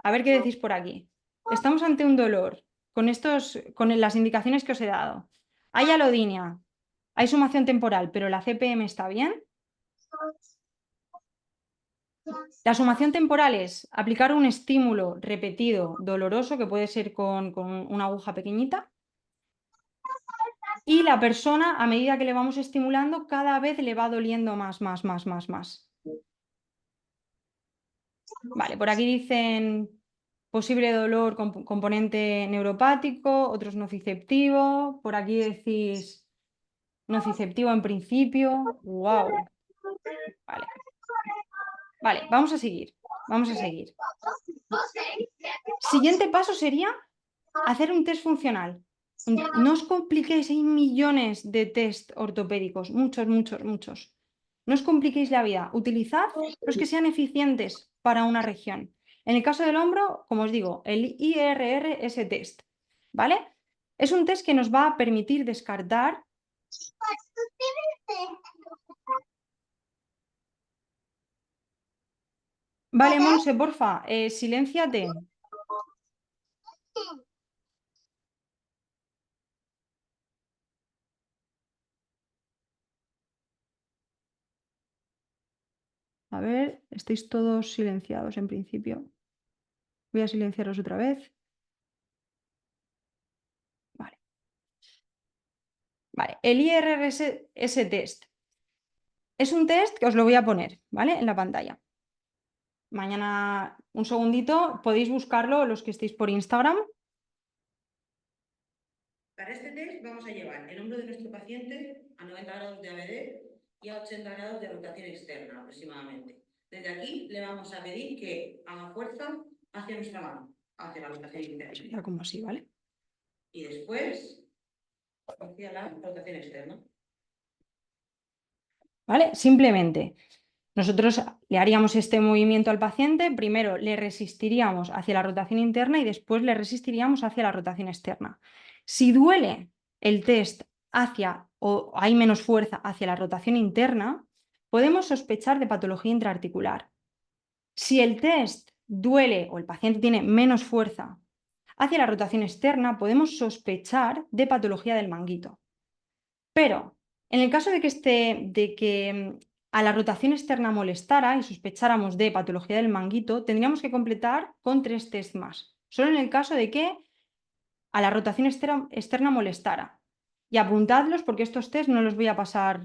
a ver qué decís por aquí. Estamos ante un dolor con las indicaciones que os he dado. Hay alodinia, hay sumación temporal, pero la CPM está bien. La sumación temporal es aplicar un estímulo repetido, doloroso, que puede ser con una aguja pequeñita. Y la persona, a medida que le vamos estimulando, cada vez le va doliendo más. Vale, por aquí dicen posible dolor con componente neuropático, otros nociceptivo. Por aquí decís nociceptivo en principio. ¡Wow! Vale. Vale, vamos a seguir. Vamos a seguir. Siguiente paso sería hacer un test funcional. No os compliquéis, hay millones de test ortopédicos, muchos. No os compliquéis la vida. Utilizad los que sean eficientes para una región. En el caso del hombro, como os digo, el IRRS test, ¿vale? Es un test que nos va a permitir descartar. Vale, Monse, porfa, silénciate. A ver, estáis todos silenciados en principio. Voy a silenciaros otra vez. Vale, el IRRS test Es un test que os lo voy a poner, ¿vale? En la pantalla. Mañana, un segundito, podéis buscarlo los que estéis por Instagram. Para este test vamos a llevar el hombro de nuestro paciente a 90 grados de ABD y a 80 grados de rotación externa aproximadamente. Desde aquí le vamos a pedir que haga fuerza hacia nuestra mano, hacia la rotación interna. Sería como así, ¿vale? Y después hacia la rotación externa. ¿Vale? Simplemente, nosotros le haríamos este movimiento al paciente, primero le resistiríamos hacia la rotación interna y después le resistiríamos hacia la rotación externa. Si duele el test hacia o hay menos fuerza hacia la rotación interna, podemos sospechar de patología intraarticular. Si el test duele o el paciente tiene menos fuerza hacia la rotación externa, podemos sospechar de patología del manguito. Pero en el caso de que a la rotación externa molestara y sospecháramos de patología del manguito, tendríamos que completar con 3 test más. Solo en el caso de que a la rotación externa molestara. Y apuntadlos porque estos test no los voy a pasar,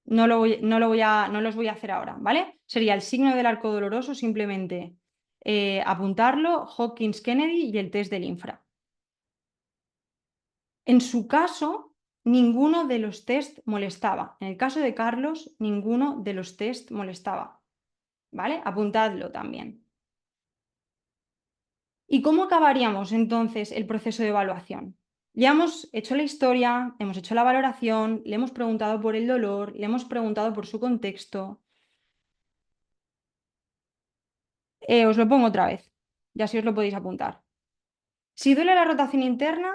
no los voy a hacer ahora, ¿vale? Sería el signo del arco doloroso, simplemente apuntarlo, Hawkins-Kennedy y el test del infra. En su caso, ninguno de los test molestaba. En el caso de Carlos, ninguno de los test molestaba. ¿Vale? Apuntadlo también. ¿Y cómo acabaríamos entonces el proceso de evaluación? Ya hemos hecho la historia, hemos hecho la valoración, le hemos preguntado por el dolor, le hemos preguntado por su contexto. Os lo pongo otra vez, ya si os lo podéis apuntar. Si duele la rotación interna,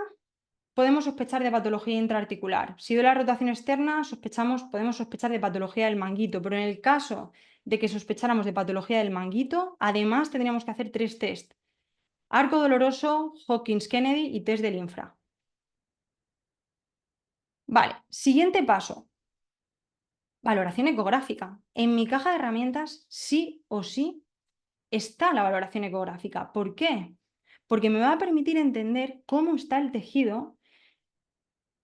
podemos sospechar de patología intraarticular. Si duele la rotación externa, podemos sospechar de patología del manguito, pero en el caso de que sospecháramos de patología del manguito, además tendríamos que hacer 3 test. Arco doloroso, Hawkins-Kennedy y test del infra. Vale, siguiente paso. Valoración ecográfica. En mi caja de herramientas, sí o sí, está la valoración ecográfica. ¿Por qué? Porque me va a permitir entender cómo está el tejido,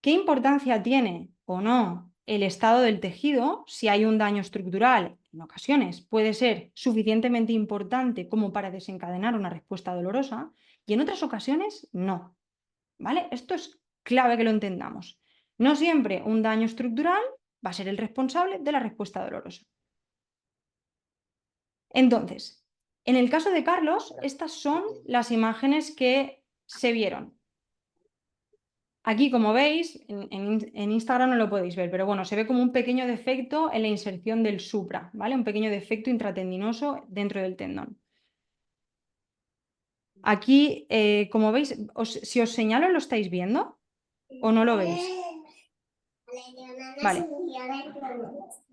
qué importancia tiene o no el estado del tejido, si hay un daño estructural, en ocasiones puede ser suficientemente importante como para desencadenar una respuesta dolorosa y en otras ocasiones no. ¿Vale? Esto es clave que lo entendamos. No siempre un daño estructural va a ser el responsable de la respuesta dolorosa. Entonces, en el caso de Carlos, estas son las imágenes que se vieron. Aquí, como veis, en Instagram no lo podéis ver, pero bueno, se ve como un pequeño defecto en la inserción del supra, ¿vale? Un pequeño defecto intratendinoso dentro del tendón. Aquí, como veis, si os señalo, ¿lo estáis viendo o no lo veis? Vale.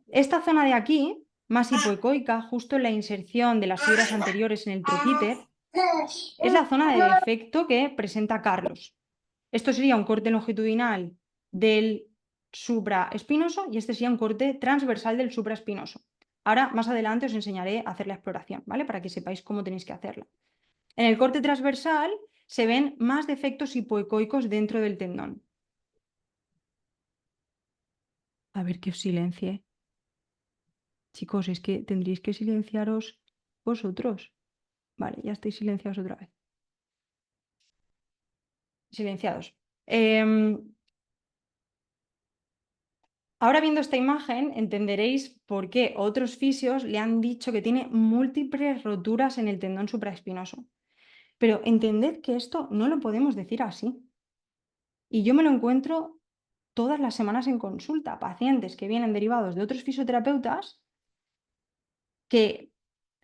Esta zona de aquí, más hipoecoica, justo en la inserción de las fibras anteriores en el troquíter, es la zona de defecto que presenta Carlos. Esto sería un corte longitudinal del supraespinoso y este sería un corte transversal del supraespinoso. Ahora, más adelante, os enseñaré a hacer la exploración, ¿vale? Para que sepáis cómo tenéis que hacerla. En el corte transversal se ven más defectos hipoecoicos dentro del tendón. A ver que os silencie. Chicos, es que tendréis que silenciaros vosotros. Vale, ya estáis silenciados otra vez. Silenciados. Ahora viendo esta imagen entenderéis por qué otros fisios le han dicho que tiene múltiples roturas en el tendón supraespinoso. Pero entended que esto no lo podemos decir así. Y yo me lo encuentro todas las semanas en consulta, pacientes que vienen derivados de otros fisioterapeutas que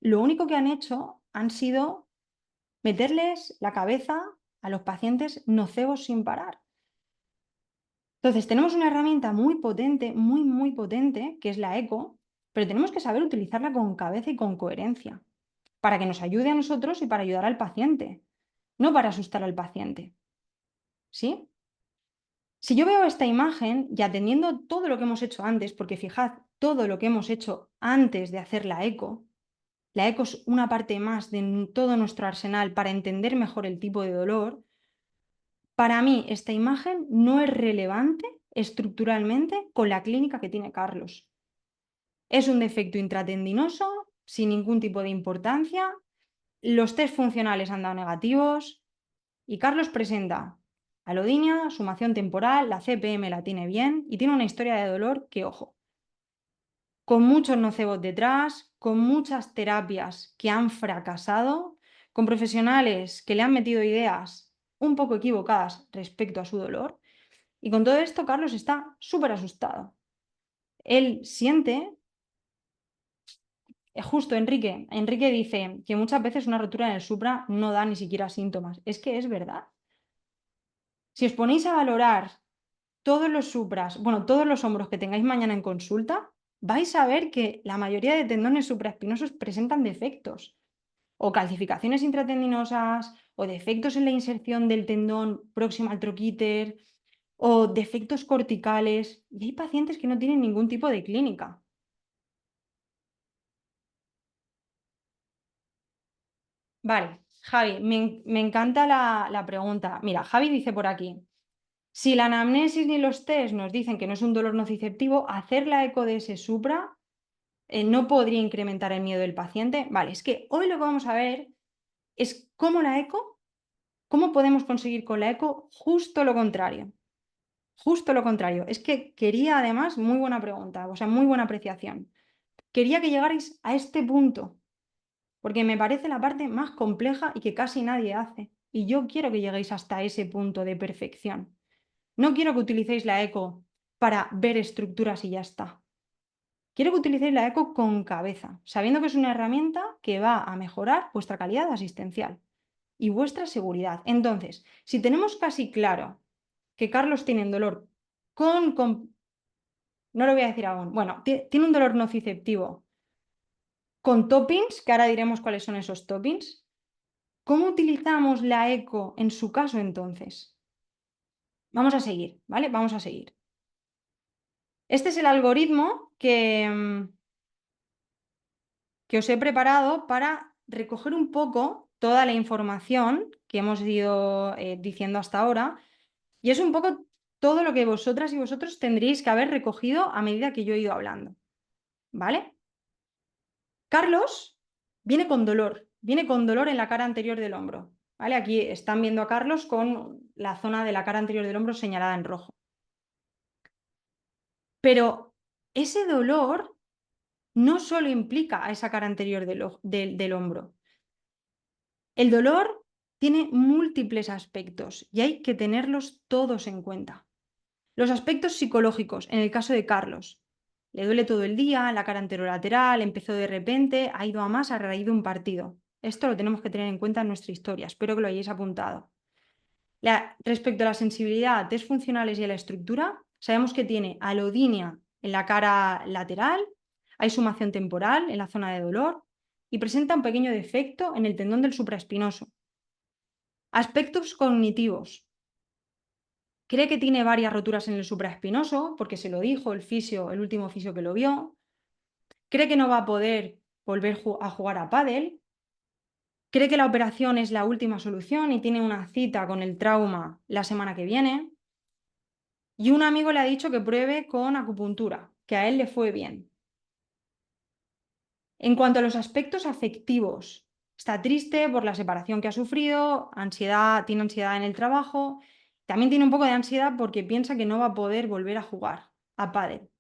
lo único que han hecho han sido meterles la cabeza a los pacientes nocebos sin parar. Entonces, tenemos una herramienta muy potente, muy potente, que es la eco, pero tenemos que saber utilizarla con cabeza y con coherencia, para que nos ayude a nosotros y para ayudar al paciente, no para asustar al paciente. ¿Sí? Si yo veo esta imagen y atendiendo todo lo que hemos hecho antes, porque fijad, todo lo que hemos hecho antes de hacer la eco es una parte más de todo nuestro arsenal para entender mejor el tipo de dolor. Para mí, esta imagen no es relevante estructuralmente con la clínica que tiene Carlos. Es un defecto intratendinoso, sin ningún tipo de importancia. Los test funcionales han dado negativos y Carlos presenta alodinia, sumación temporal, la CPM la tiene bien y tiene una historia de dolor que, ojo, con muchos nocebos detrás, con muchas terapias que han fracasado, con profesionales que le han metido ideas un poco equivocadas respecto a su dolor. Y con todo esto, Carlos está súper asustado. Él siente, justo Enrique dice que muchas veces una rotura en el supra no da ni siquiera síntomas. Es que es verdad. Si os ponéis a valorar todos los supras, bueno, todos los hombros que tengáis mañana en consulta, vais a ver que la mayoría de tendones supraespinosos presentan defectos, o calcificaciones intratendinosas, o defectos en la inserción del tendón próximo al troquíter, o defectos corticales, y hay pacientes que no tienen ningún tipo de clínica. Vale, Javi, me encanta la pregunta. Mira, Javi dice por aquí, si la anamnesis ni los test nos dicen que no es un dolor nociceptivo, hacer la eco de ese supra no podría incrementar el miedo del paciente. Vale, es que hoy lo que vamos a ver es cómo la eco, cómo podemos conseguir con la eco justo lo contrario. Justo lo contrario. Es que quería además, muy buena pregunta, o sea, muy buena apreciación. Quería que llegarais a este punto, porque me parece la parte más compleja y que casi nadie hace. Y yo quiero que lleguéis hasta ese punto de perfección. No quiero que utilicéis la eco para ver estructuras y ya está. Quiero que utilicéis la eco con cabeza, sabiendo que es una herramienta que va a mejorar vuestra calidad asistencial y vuestra seguridad. Entonces, si tenemos casi claro que Carlos tiene un dolor no lo voy a decir aún, bueno, tiene un dolor nociceptivo con toppings, que ahora diremos cuáles son esos toppings, ¿cómo utilizamos la eco en su caso entonces? Vamos a seguir, ¿vale? Vamos a seguir. Este es el algoritmo que os he preparado para recoger un poco toda la información que hemos ido diciendo hasta ahora, y es un poco todo lo que vosotras y vosotros tendréis que haber recogido a medida que yo he ido hablando, ¿vale? Carlos viene con dolor en la cara anterior del hombro, ¿vale? Aquí están viendo a Carlos con la zona de la cara anterior del hombro señalada en rojo. Pero ese dolor no solo implica a esa cara anterior del hombro. El dolor tiene múltiples aspectos y hay que tenerlos todos en cuenta. Los aspectos psicológicos, en el caso de Carlos. Le duele todo el día, la cara anterolateral, empezó de repente, ha ido a más a raíz de un partido. Esto lo tenemos que tener en cuenta en nuestra historia, espero que lo hayáis apuntado. Respecto a la sensibilidad, a test funcionales y a la estructura, sabemos que tiene alodinia en la cara lateral, hay sumación temporal en la zona de dolor y presenta un pequeño defecto en el tendón del supraespinoso. Aspectos cognitivos. Cree que tiene varias roturas en el supraespinoso, porque se lo dijo el último fisio que lo vio. Cree que no va a poder volver a jugar a pádel. Cree que la operación es la última solución y tiene una cita con el trauma la semana que viene. Y un amigo le ha dicho que pruebe con acupuntura, que a él le fue bien. En cuanto a los aspectos afectivos, está triste por la separación que ha sufrido, tiene ansiedad en el trabajo, también tiene un poco de ansiedad porque piensa que no va a poder volver a jugar a pádel.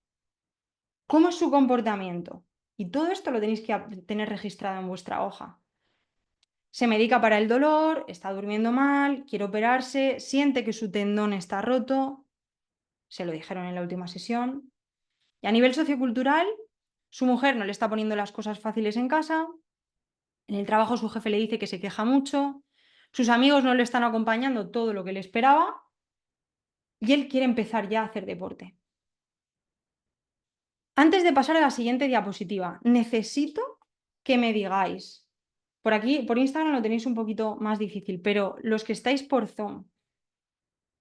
¿Cómo es su comportamiento? Y todo esto lo tenéis que tener registrado en vuestra hoja. Se medica para el dolor, está durmiendo mal, quiere operarse, siente que su tendón está roto, se lo dijeron en la última sesión. Y a nivel sociocultural, su mujer no le está poniendo las cosas fáciles en casa, en el trabajo su jefe le dice que se queja mucho, sus amigos no le están acompañando todo lo que le esperaba y él quiere empezar ya a hacer deporte. Antes de pasar a la siguiente diapositiva, necesito que me digáis, por aquí, por Instagram lo tenéis un poquito más difícil, pero los que estáis por Zoom,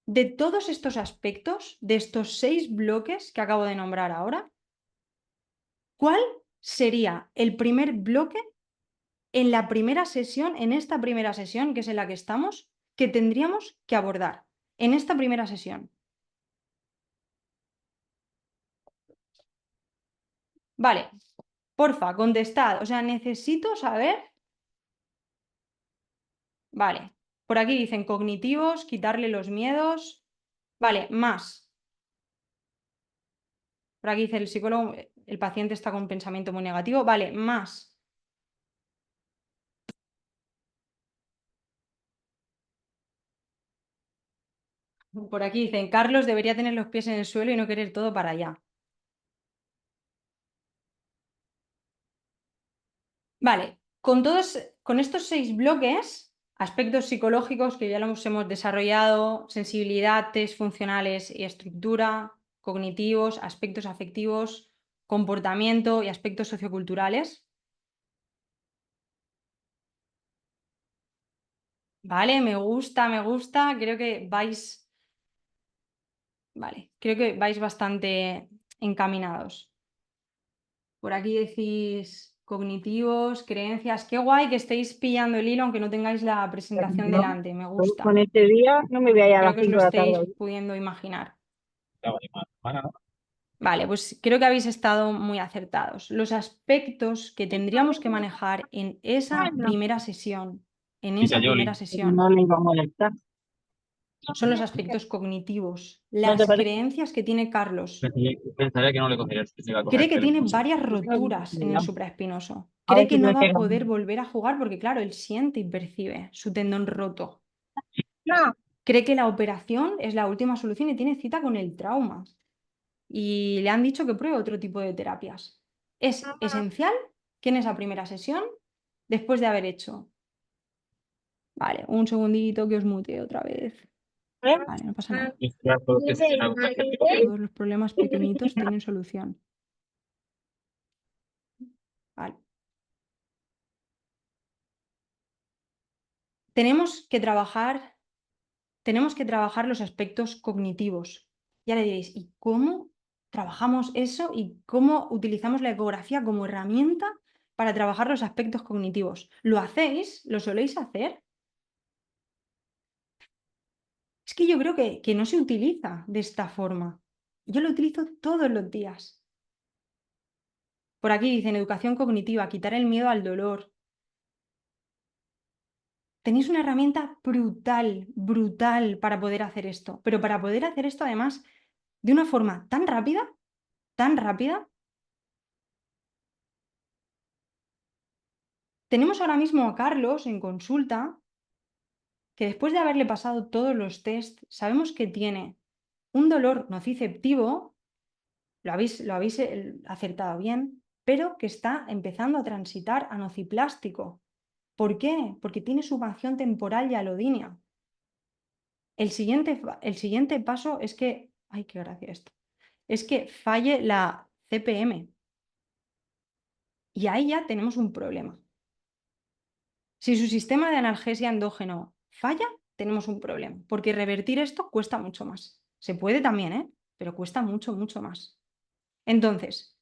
de todos estos aspectos, de estos 6 bloques que acabo de nombrar ahora, ¿cuál sería el primer bloque en la primera sesión, en esta primera sesión, que es en la que estamos, que tendríamos que abordar en esta primera sesión? Vale, porfa, contestad. O sea, necesito saber. Vale, por aquí dicen cognitivos, quitarle los miedos. Vale, más. Por aquí dice el psicólogo, el paciente está con un pensamiento muy negativo. Vale, más. Por aquí dicen, Carlos debería tener los pies en el suelo y no querer todo para allá. Vale, con estos 6 bloques, aspectos psicológicos que ya los hemos desarrollado, sensibilidad, test funcionales y estructura, cognitivos, aspectos afectivos, comportamiento y aspectos socioculturales. Vale, me gusta, creo que vais, vale, creo que vais bastante encaminados. Por aquí decís cognitivos, creencias. Qué guay que estéis pillando el hilo aunque no tengáis la presentación No, delante. Me gusta. con este día no me voy a ir a Creo las que os 5 lo de la tarde. estéis pudiendo imaginar. La semana, ¿no? Vale, pues creo que habéis estado muy acertados. Los aspectos que tendríamos que manejar en esa primera sesión, No le iba a molestar. son los aspectos cognitivos, ¿No las te parece? creencias que tiene Carlos. Pensaría que no le cogería, se iba a coger Cree que el tiene teléfono. varias roturas en el supraespinoso. A Cree ver que si no me va a pega. poder volver a jugar porque, claro, él siente y percibe su tendón roto. No. Cree que la operación es la última solución y tiene cita con el trauma. Y le han dicho que pruebe otro tipo de terapias. Es esencial que en esa primera sesión, después de haber hecho... Vale, un segundito que os mutee otra vez. Vale, no pasa nada. Todos los problemas pequeñitos tienen solución. Vale. Tenemos que trabajar los aspectos cognitivos. Ya le diréis, ¿y cómo trabajamos eso y cómo utilizamos la ecografía como herramienta para trabajar los aspectos cognitivos? ¿Lo hacéis? ¿Lo soléis hacer? Es que yo creo que no se utiliza de esta forma. Yo lo utilizo todos los días. Por aquí dicen educación cognitiva, quitar el miedo al dolor. Tenéis una herramienta brutal, brutal para poder hacer esto. Pero para poder hacer esto, además, de una forma tan rápida, tenemos ahora mismo a Carlos en consulta, que después de haberle pasado todos los test, sabemos que tiene un dolor nociceptivo, lo habéis acertado bien, pero que está empezando a transitar a nociplástico. ¿Por qué? Porque tiene subación temporal y alodinia. El siguiente paso es que, ay, qué gracia esto, es que falle la CPM. Y ahí ya tenemos un problema. Si su sistema de analgesia endógeno falla, tenemos un problema, porque revertir esto cuesta mucho más. Se puede también, ¿eh? Pero cuesta mucho, mucho más. Entonces,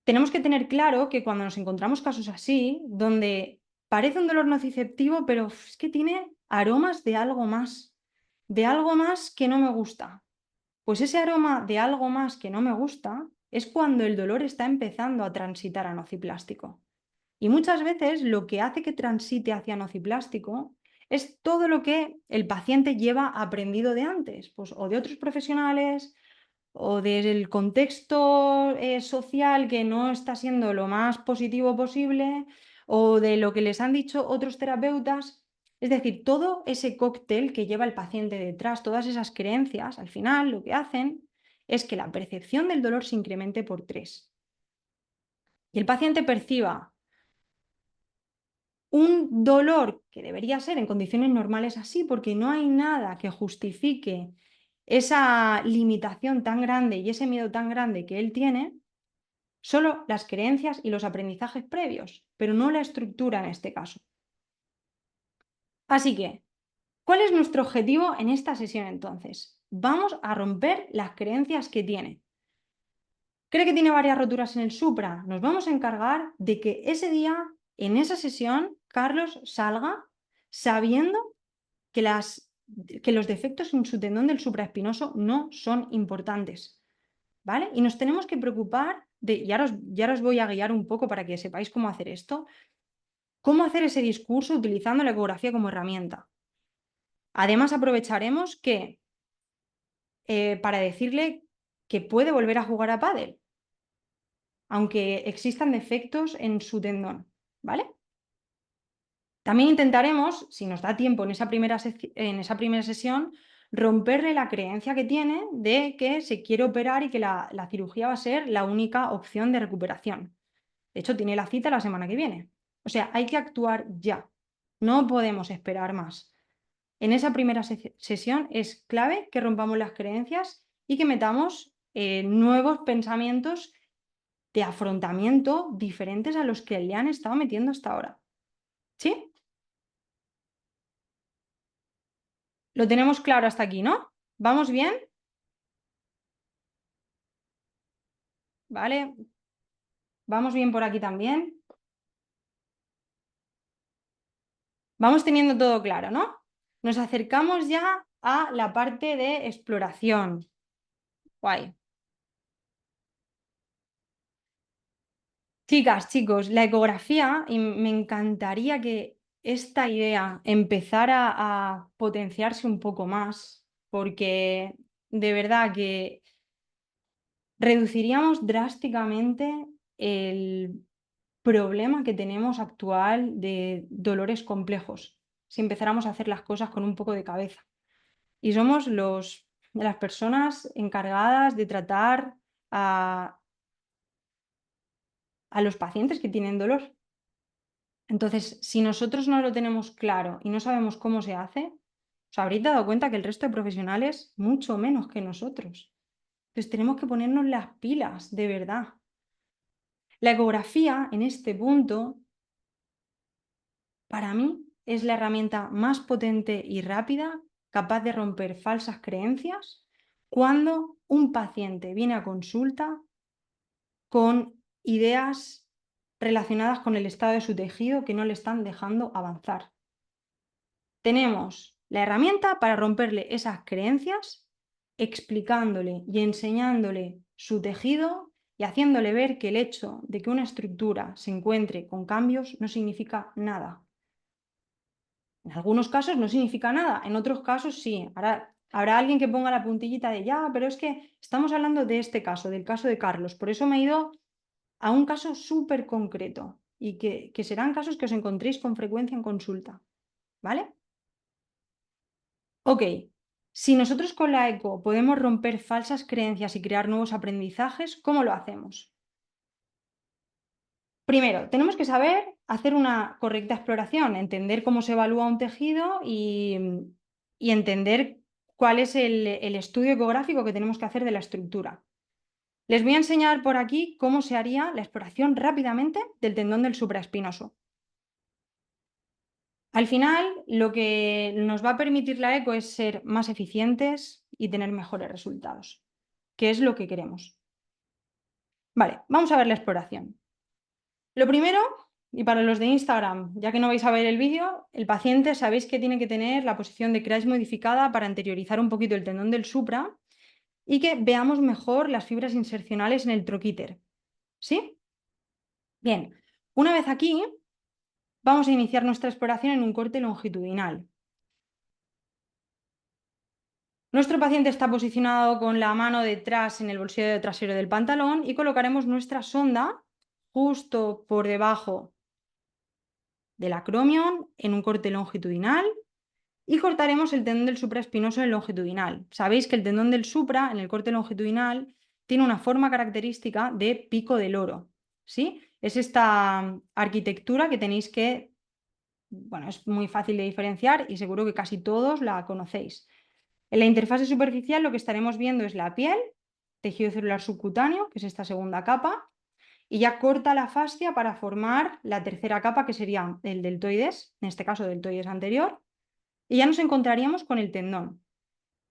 tenemos que tener claro que cuando nos encontramos casos así, donde parece un dolor nociceptivo, pero es que tiene aromas de algo más que no me gusta. Pues ese aroma de algo más que no me gusta es cuando el dolor está empezando a transitar a nociplástico. Y muchas veces lo que hace que transite hacia nociplástico es todo lo que el paciente lleva aprendido de antes, pues o de otros profesionales o del contexto social que no está siendo lo más positivo posible o de lo que les han dicho otros terapeutas. Es decir, todo ese cóctel que lleva el paciente detrás, todas esas creencias, al final lo que hacen es que la percepción del dolor se incremente por 3. Y el paciente perciba un dolor que debería ser en condiciones normales así, porque no hay nada que justifique esa limitación tan grande y ese miedo tan grande que él tiene, solo las creencias y los aprendizajes previos, pero no la estructura en este caso. Así que, ¿cuál es nuestro objetivo en esta sesión entonces? Vamos a romper las creencias que tiene. ¿Cree que tiene varias roturas en el supra? Nos vamos a encargar de que ese día, en esa sesión, Carlos salga sabiendo que los defectos en su tendón del supraespinoso no son importantes. ¿vale? Y nos tenemos que preocupar de, y ahora os voy a guiar un poco para que sepáis cómo hacer esto, cómo hacer ese discurso utilizando la ecografía como herramienta. Además, aprovecharemos que para decirle que puede volver a jugar a pádel, aunque existan defectos en su tendón, ¿vale? También intentaremos, si nos da tiempo en esa primera sesión, romperle la creencia que tiene de que se quiere operar y que la cirugía va a ser la única opción de recuperación. De hecho, tiene la cita la semana que viene. O sea, hay que actuar ya. No podemos esperar más. En esa primera sesión es clave que rompamos las creencias y que metamos nuevos pensamientos de afrontamiento diferentes a los que le han estado metiendo hasta ahora. ¿Sí? Lo tenemos claro hasta aquí, ¿no? ¿Vamos bien? ¿Vale? ¿Vamos bien por aquí también? Vamos teniendo todo claro, ¿no? Nos acercamos ya a la parte de exploración. Guay. Chicas, chicos, la ecografía, y me encantaría que esta idea empezara a potenciarse un poco más, porque de verdad que reduciríamos drásticamente el problema que tenemos actual de dolores complejos si empezáramos a hacer las cosas con un poco de cabeza. Y somos las personas encargadas de tratar a los pacientes que tienen dolor. Entonces, si nosotros no lo tenemos claro y no sabemos cómo se hace, os habréis dado cuenta que el resto de profesionales mucho menos que nosotros. Entonces, tenemos que ponernos las pilas, de verdad. La ecografía, en este punto, para mí, es la herramienta más potente y rápida capaz de romper falsas creencias cuando un paciente viene a consulta con ideas relacionadas con el estado de su tejido que no le están dejando avanzar. Tenemos la herramienta para romperle esas creencias, explicándole y enseñándole su tejido y haciéndole ver que el hecho de que una estructura se encuentre con cambios no significa nada. En algunos casos no significa nada, en otros casos sí. Ahora habrá alguien que ponga la puntillita de ya, pero es que estamos hablando de este caso, del caso de Carlos. Por eso me he ido a un caso súper concreto y que serán casos que os encontréis con frecuencia en consulta. ¿Vale? Ok, si nosotros con la eco podemos romper falsas creencias y crear nuevos aprendizajes, ¿cómo lo hacemos? Primero, tenemos que saber hacer una correcta exploración, entender cómo se evalúa un tejido y entender cuál es el estudio ecográfico que tenemos que hacer de la estructura. Les voy a enseñar por aquí cómo se haría la exploración rápidamente del tendón del supraespinoso. Al final, lo que nos va a permitir la eco es ser más eficientes y tener mejores resultados, que es lo que queremos. Vale, vamos a ver la exploración. Lo primero, y para los de Instagram, ya que no vais a ver el vídeo, el paciente sabéis que tiene que tener la posición de Craig modificada para anteriorizar un poquito el tendón del supra y que veamos mejor las fibras insercionales en el troquíter. ¿Sí? Bien, una vez aquí, vamos a iniciar nuestra exploración en un corte longitudinal. Nuestro paciente está posicionado con la mano detrás en el bolsillo trasero del pantalón y colocaremos nuestra sonda justo por debajo del acromion en un corte longitudinal y cortaremos el tendón del supraespinoso en el longitudinal. Sabéis que el tendón del supra en el corte longitudinal tiene una forma característica de pico de loro, ¿sí? Es esta arquitectura que tenéis que, bueno, es muy fácil de diferenciar y seguro que casi todos la conocéis. En la interfase superficial lo que estaremos viendo es la piel, tejido celular subcutáneo, que es esta segunda capa, y ya corta la fascia para formar la tercera capa, que sería el deltoides, en este caso deltoides anterior, y ya nos encontraríamos con el tendón.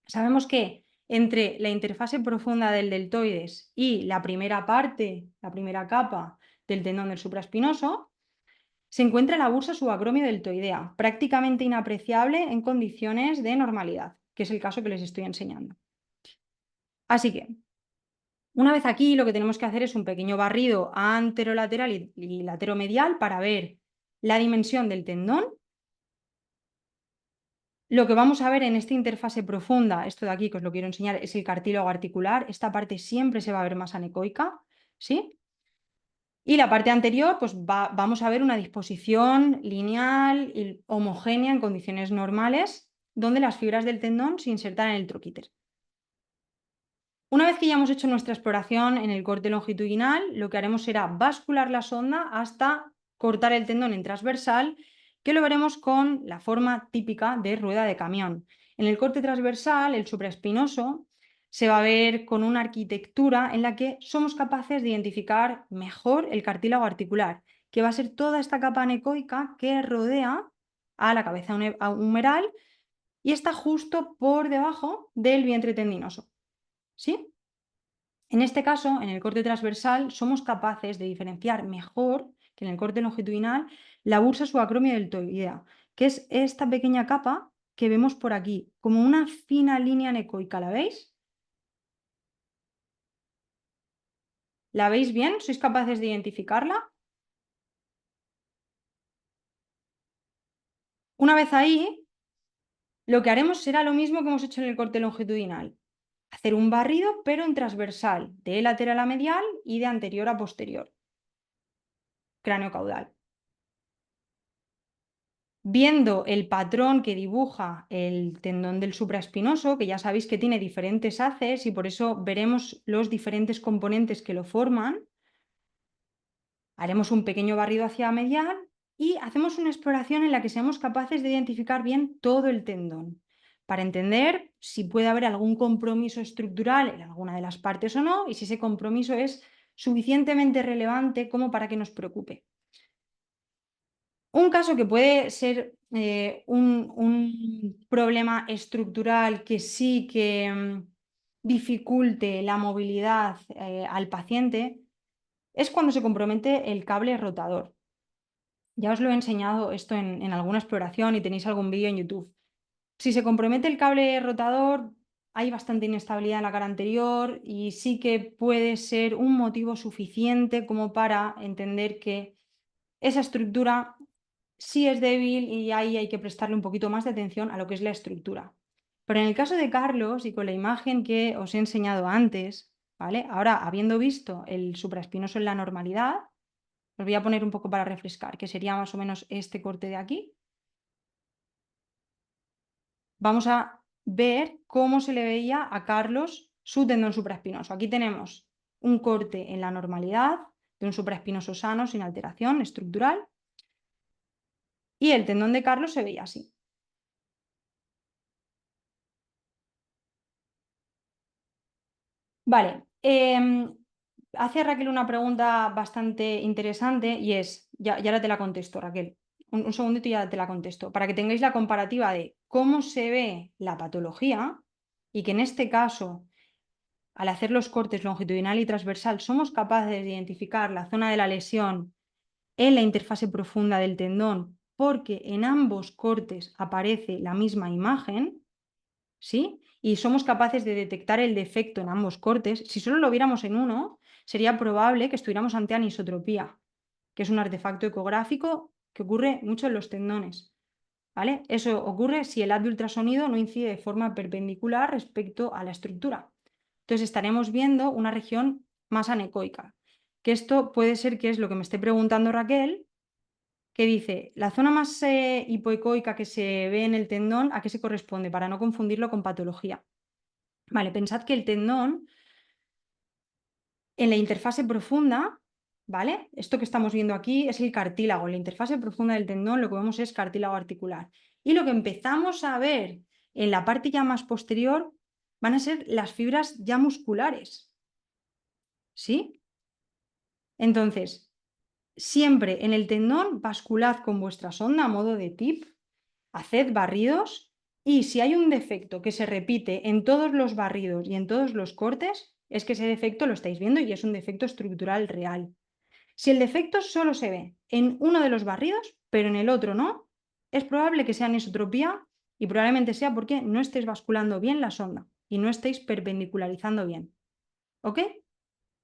Sabemos que entre la interfase profunda del deltoides y la primera parte, la primera capa del tendón del supraespinoso, se encuentra la bursa subacromio-deltoidea, prácticamente inapreciable en condiciones de normalidad, que es el caso que les estoy enseñando. Así que Una vez aquí, lo que tenemos que hacer es un pequeño barrido anterolateral y lateromedial para ver la dimensión del tendón. Lo que vamos a ver en esta interfase profunda, esto de aquí que os lo quiero enseñar, es el cartílago articular. Esta parte siempre se va a ver más anecoica, ¿sí? Y la parte anterior, pues vamos a ver una disposición lineal y homogénea en condiciones normales, donde las fibras del tendón se insertan en el troquíter. Una vez que ya hemos hecho nuestra exploración en el corte longitudinal, lo que haremos será bascular la sonda hasta cortar el tendón en transversal, que lo veremos con la forma típica de rueda de camión. En el corte transversal, el supraespinoso se va a ver con una arquitectura en la que somos capaces de identificar mejor el cartílago articular, que va a ser toda esta capa anecoica que rodea a la cabeza humeral y está justo por debajo del vientre tendinoso. ¿Sí? En este caso, en el corte transversal, somos capaces de diferenciar mejor que en el corte longitudinal la bursa subacromio-deltoidea, que es esta pequeña capa que vemos por aquí, como una fina línea anecoica. ¿La veis? ¿La veis bien? ¿Sois capaces de identificarla? Una vez ahí, lo que haremos será lo mismo que hemos hecho en el corte longitudinal. Hacer un barrido, pero en transversal, de lateral a medial y de anterior a posterior. Cráneo caudal. Viendo el patrón que dibuja el tendón del supraespinoso, que ya sabéis que tiene diferentes haces y por eso veremos los diferentes componentes que lo forman, haremos un pequeño barrido hacia medial y hacemos una exploración en la que seamos capaces de identificar bien todo el tendón, para entender si puede haber algún compromiso estructural en alguna de las partes o no, y si ese compromiso es suficientemente relevante como para que nos preocupe. Un caso que puede ser un problema estructural que sí que dificulte la movilidad al paciente es cuando se compromete el cable rotador. Ya os lo he enseñado esto en alguna exploración y tenéis algún vídeo en YouTube. Si se compromete el cable rotador, hay bastante inestabilidad en la cara anterior y sí que puede ser un motivo suficiente como para entender que esa estructura sí es débil y ahí hay que prestarle un poquito más de atención a lo que es la estructura. Pero en el caso de Carlos y con la imagen que os he enseñado antes, ¿vale? Ahora, habiendo visto el supraespinoso en la normalidad, os voy a poner un poco para refrescar, que sería más o menos este corte de aquí. Vamos a ver cómo se le veía a Carlos su tendón supraespinoso. Aquí tenemos un corte en la normalidad de un supraespinoso sano sin alteración estructural. Y el tendón de Carlos se veía así. Vale. Hace Raquel una pregunta bastante interesante y es, ya ahora te la contesto, Raquel. Un segundito y ya te la contesto. Para que tengáis la comparativa de cómo se ve la patología y que en este caso, al hacer los cortes longitudinal y transversal, somos capaces de identificar la zona de la lesión en la interfase profunda del tendón, porque en ambos cortes aparece la misma imagen, ¿sí? Y somos capaces de detectar el defecto en ambos cortes. Si solo lo viéramos en uno, sería probable que estuviéramos ante anisotropía, que es un artefacto ecográfico que ocurre mucho en los tendones, ¿vale? Eso ocurre si el haz de ultrasonido no incide de forma perpendicular respecto a la estructura. Entonces estaremos viendo una región más anecoica, que esto puede ser que es lo que me esté preguntando Raquel, que dice, la zona más hipoecoica que se ve en el tendón, ¿a qué se corresponde? Para no confundirlo con patología. Vale, pensad que el tendón, en la interfase profunda, ¿vale? Esto que estamos viendo aquí es el cartílago. En la interfase profunda del tendón lo que vemos es cartílago articular. Y lo que empezamos a ver en la parte ya más posterior van a ser las fibras ya musculares. ¿Sí? Entonces, siempre en el tendón basculad con vuestra sonda a modo de tip, haced barridos y si hay un defecto que se repite en todos los barridos y en todos los cortes, es que ese defecto lo estáis viendo y es un defecto estructural real. Si el defecto solo se ve en uno de los barridos, pero en el otro no, es probable que sea anisotropía y probablemente sea porque no estéis basculando bien la sonda y no estéis perpendicularizando bien. ¿Ok?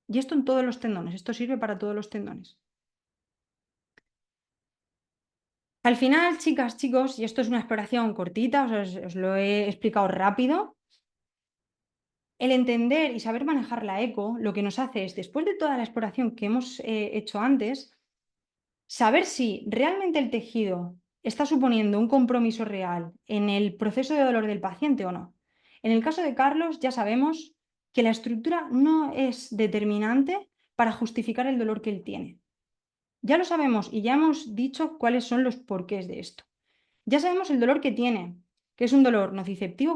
Y esto en todos los tendones, esto sirve para todos los tendones. Al final, chicas, chicos, y esto es una exploración cortita, os lo he explicado rápido, el entender y saber manejar la eco lo que nos hace es, después de toda la exploración que hemos hecho antes, saber si realmente el tejido está suponiendo un compromiso real en el proceso de dolor del paciente o no. En el caso de Carlos, ya sabemos que la estructura no es determinante para justificar el dolor que él tiene. Ya lo sabemos y ya hemos dicho cuáles son los porqués de esto. Ya sabemos el dolor que tiene, que es un dolor nociceptivo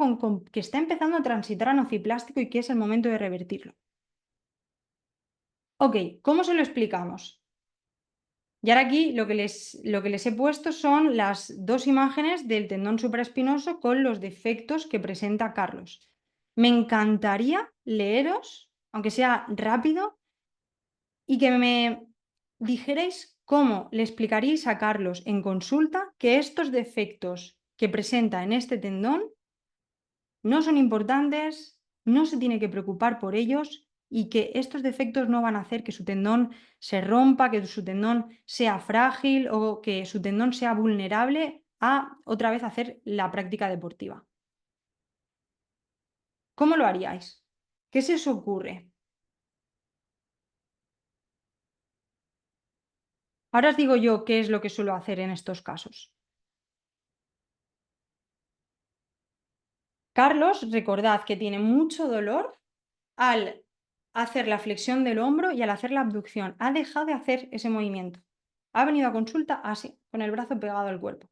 que está empezando a transitar a nociplástico y que es el momento de revertirlo. Ok, ¿cómo se lo explicamos? Y ahora aquí lo que les he puesto son las dos imágenes del tendón supraespinoso con los defectos que presenta Carlos. Me encantaría leeros, aunque sea rápido, y que me dijerais cómo le explicaríais a Carlos en consulta que estos defectos que presenta en este tendón no son importantes, no se tiene que preocupar por ellos y que estos defectos no van a hacer que su tendón se rompa, que su tendón sea frágil o que su tendón sea vulnerable a otra vez hacer la práctica deportiva. ¿Cómo lo haríais? ¿Qué se os ocurre? Ahora os digo yo qué es lo que suelo hacer en estos casos. Carlos, recordad que tiene mucho dolor al hacer la flexión del hombro y al hacer la abducción. Ha dejado de hacer ese movimiento. Ha venido a consulta así, con el brazo pegado al cuerpo.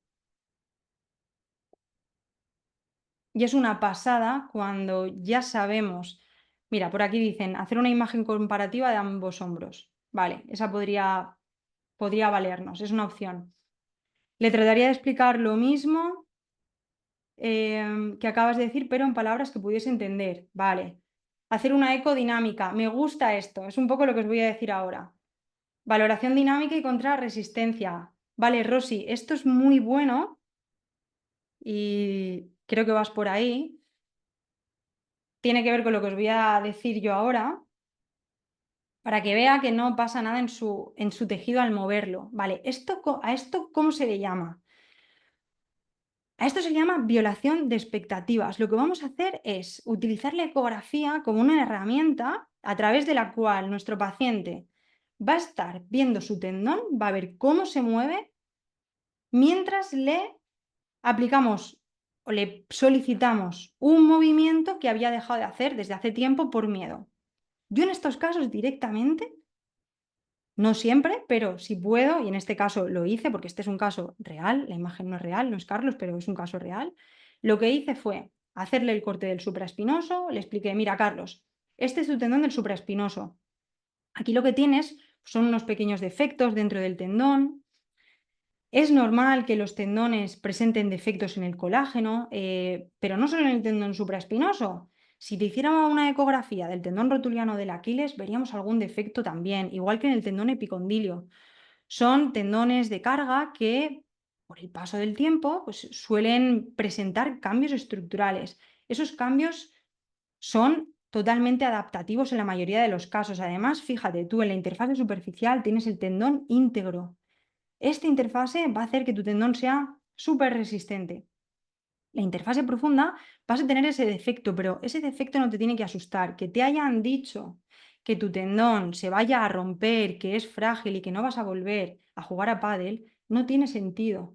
Y es una pasada cuando ya sabemos. Mira, por aquí dicen, hacer una imagen comparativa de ambos hombros. Vale, esa podría valernos, es una opción. Le trataría de explicar lo mismo que acabas de decir, pero en palabras que pudiese entender. Vale. Hacer una eco dinámica. Me gusta esto, es un poco lo que os voy a decir ahora. Valoración dinámica y contrarresistencia. Vale, Rosy, esto es muy bueno y creo que vas por ahí. Tiene que ver con lo que os voy a decir yo ahora, para que vea que no pasa nada en su tejido al moverlo. Vale, ¿a esto cómo se le llama? A esto se llama violación de expectativas. Lo que vamos a hacer es utilizar la ecografía como una herramienta a través de la cual nuestro paciente va a estar viendo su tendón, va a ver cómo se mueve, mientras le aplicamos o le solicitamos un movimiento que había dejado de hacer desde hace tiempo por miedo. Yo en estos casos directamente, no siempre, pero si puedo, y en este caso lo hice porque este es un caso real, la imagen no es real, no es Carlos, pero es un caso real, lo que hice fue hacerle el corte del supraespinoso, le expliqué, mira Carlos, este es tu tendón del supraespinoso. Aquí lo que tienes son unos pequeños defectos dentro del tendón. Es normal que los tendones presenten defectos en el colágeno, pero no solo en el tendón supraespinoso. Si te hiciéramos una ecografía del tendón rotuliano del Aquiles, veríamos algún defecto también, igual que en el tendón epicondilio. Son tendones de carga que, por el paso del tiempo, pues, suelen presentar cambios estructurales. Esos cambios son totalmente adaptativos en la mayoría de los casos. Además, fíjate, tú en la interfase superficial tienes el tendón íntegro. Esta interfase va a hacer que tu tendón sea súper resistente. La interfase profunda vas a tener ese defecto, pero ese defecto no te tiene que asustar. Que te hayan dicho que tu tendón se vaya a romper, que es frágil y que no vas a volver a jugar a pádel, no tiene sentido.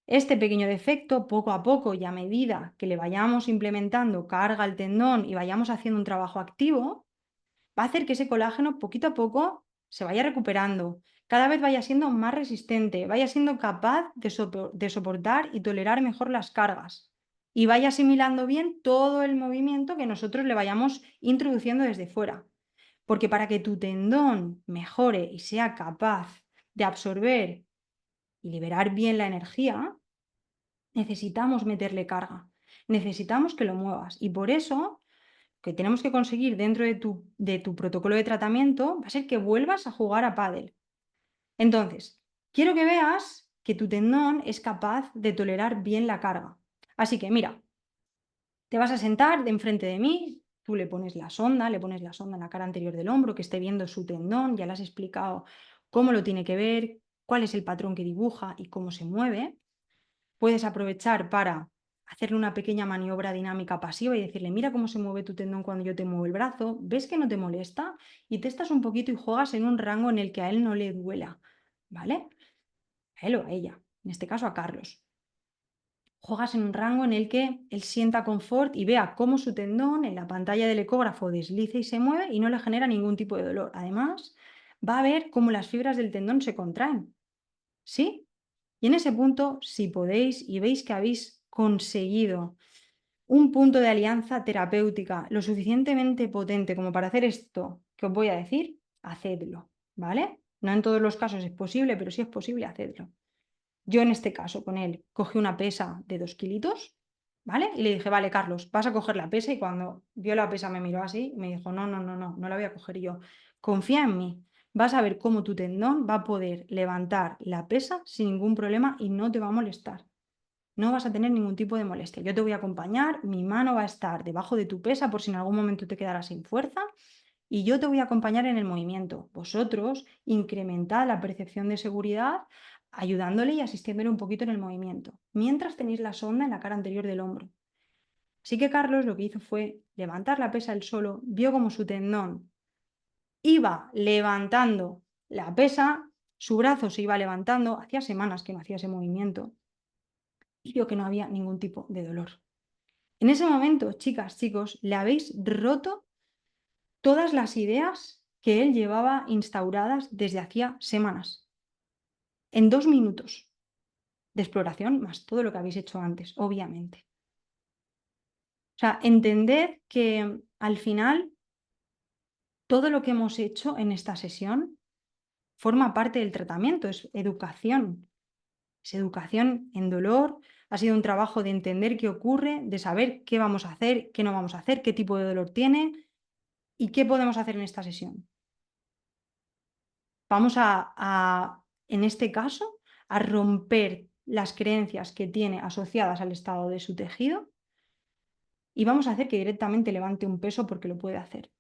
Este pequeño defecto, poco a poco y a medida que le vayamos implementando carga al tendón y vayamos haciendo un trabajo activo, va a hacer que ese colágeno poquito a poco se vaya recuperando, cada vez vaya siendo más resistente, vaya siendo capaz de soportar y tolerar mejor las cargas y vaya asimilando bien todo el movimiento que nosotros le vayamos introduciendo desde fuera. Porque para que tu tendón mejore y sea capaz de absorber y liberar bien la energía, necesitamos meterle carga, necesitamos que lo muevas y por eso que tenemos que conseguir dentro de tu protocolo de tratamiento va a ser que vuelvas a jugar a pádel. Entonces, quiero que veas que tu tendón es capaz de tolerar bien la carga. Así que mira, te vas a sentar de enfrente de mí, tú le pones la sonda en la cara anterior del hombro, que esté viendo su tendón, ya le has explicado cómo lo tiene que ver, cuál es el patrón que dibuja y cómo se mueve. Puedes aprovechar para hacerle una pequeña maniobra dinámica pasiva y decirle, mira cómo se mueve tu tendón cuando yo te muevo el brazo, ves que no te molesta y testas un poquito y juegas en un rango en el que a él no le duela, ¿vale? A él o a ella, en este caso a Carlos. Juegas en un rango en el que él sienta confort y vea cómo su tendón en la pantalla del ecógrafo desliza y se mueve y no le genera ningún tipo de dolor. Además, va a ver cómo las fibras del tendón se contraen. ¿Sí? Y en ese punto, si podéis y veis que habéis conseguido un punto de alianza terapéutica lo suficientemente potente como para hacer esto que os voy a decir, hacedlo, ¿vale? No en todos los casos es posible, pero si es posible, hacedlo. Yo en este caso con él cogí una pesa de 2 kilitos, ¿vale? Y le dije, vale, Carlos, vas a coger la pesa y cuando vio la pesa me miró así y me dijo, no la voy a coger yo. Confía en mí, vas a ver cómo tu tendón va a poder levantar la pesa sin ningún problema y no te va a molestar. No vas a tener ningún tipo de molestia. Yo te voy a acompañar, mi mano va a estar debajo de tu pesa por si en algún momento te quedaras sin fuerza y yo te voy a acompañar en el movimiento. Vosotros incrementad la percepción de seguridad ayudándole y asistiéndole un poquito en el movimiento, mientras tenéis la sonda en la cara anterior del hombro. Así que Carlos lo que hizo fue levantar la pesa él solo, vio como su tendón iba levantando la pesa, su brazo se iba levantando, hacía semanas que no hacía ese movimiento, y vio que no había ningún tipo de dolor. En ese momento, chicas, chicos, le habéis roto todas las ideas que él llevaba instauradas desde hacía semanas. En 2 minutos de exploración, más todo lo que habéis hecho antes, obviamente. O sea, entended que al final todo lo que hemos hecho en esta sesión forma parte del tratamiento, es educación. Es educación en dolor, ha sido un trabajo de entender qué ocurre, de saber qué vamos a hacer, qué no vamos a hacer, qué tipo de dolor tiene y qué podemos hacer en esta sesión. Vamos en este caso, a romper las creencias que tiene asociadas al estado de su tejido y vamos a hacer que directamente levante un peso porque lo puede hacer.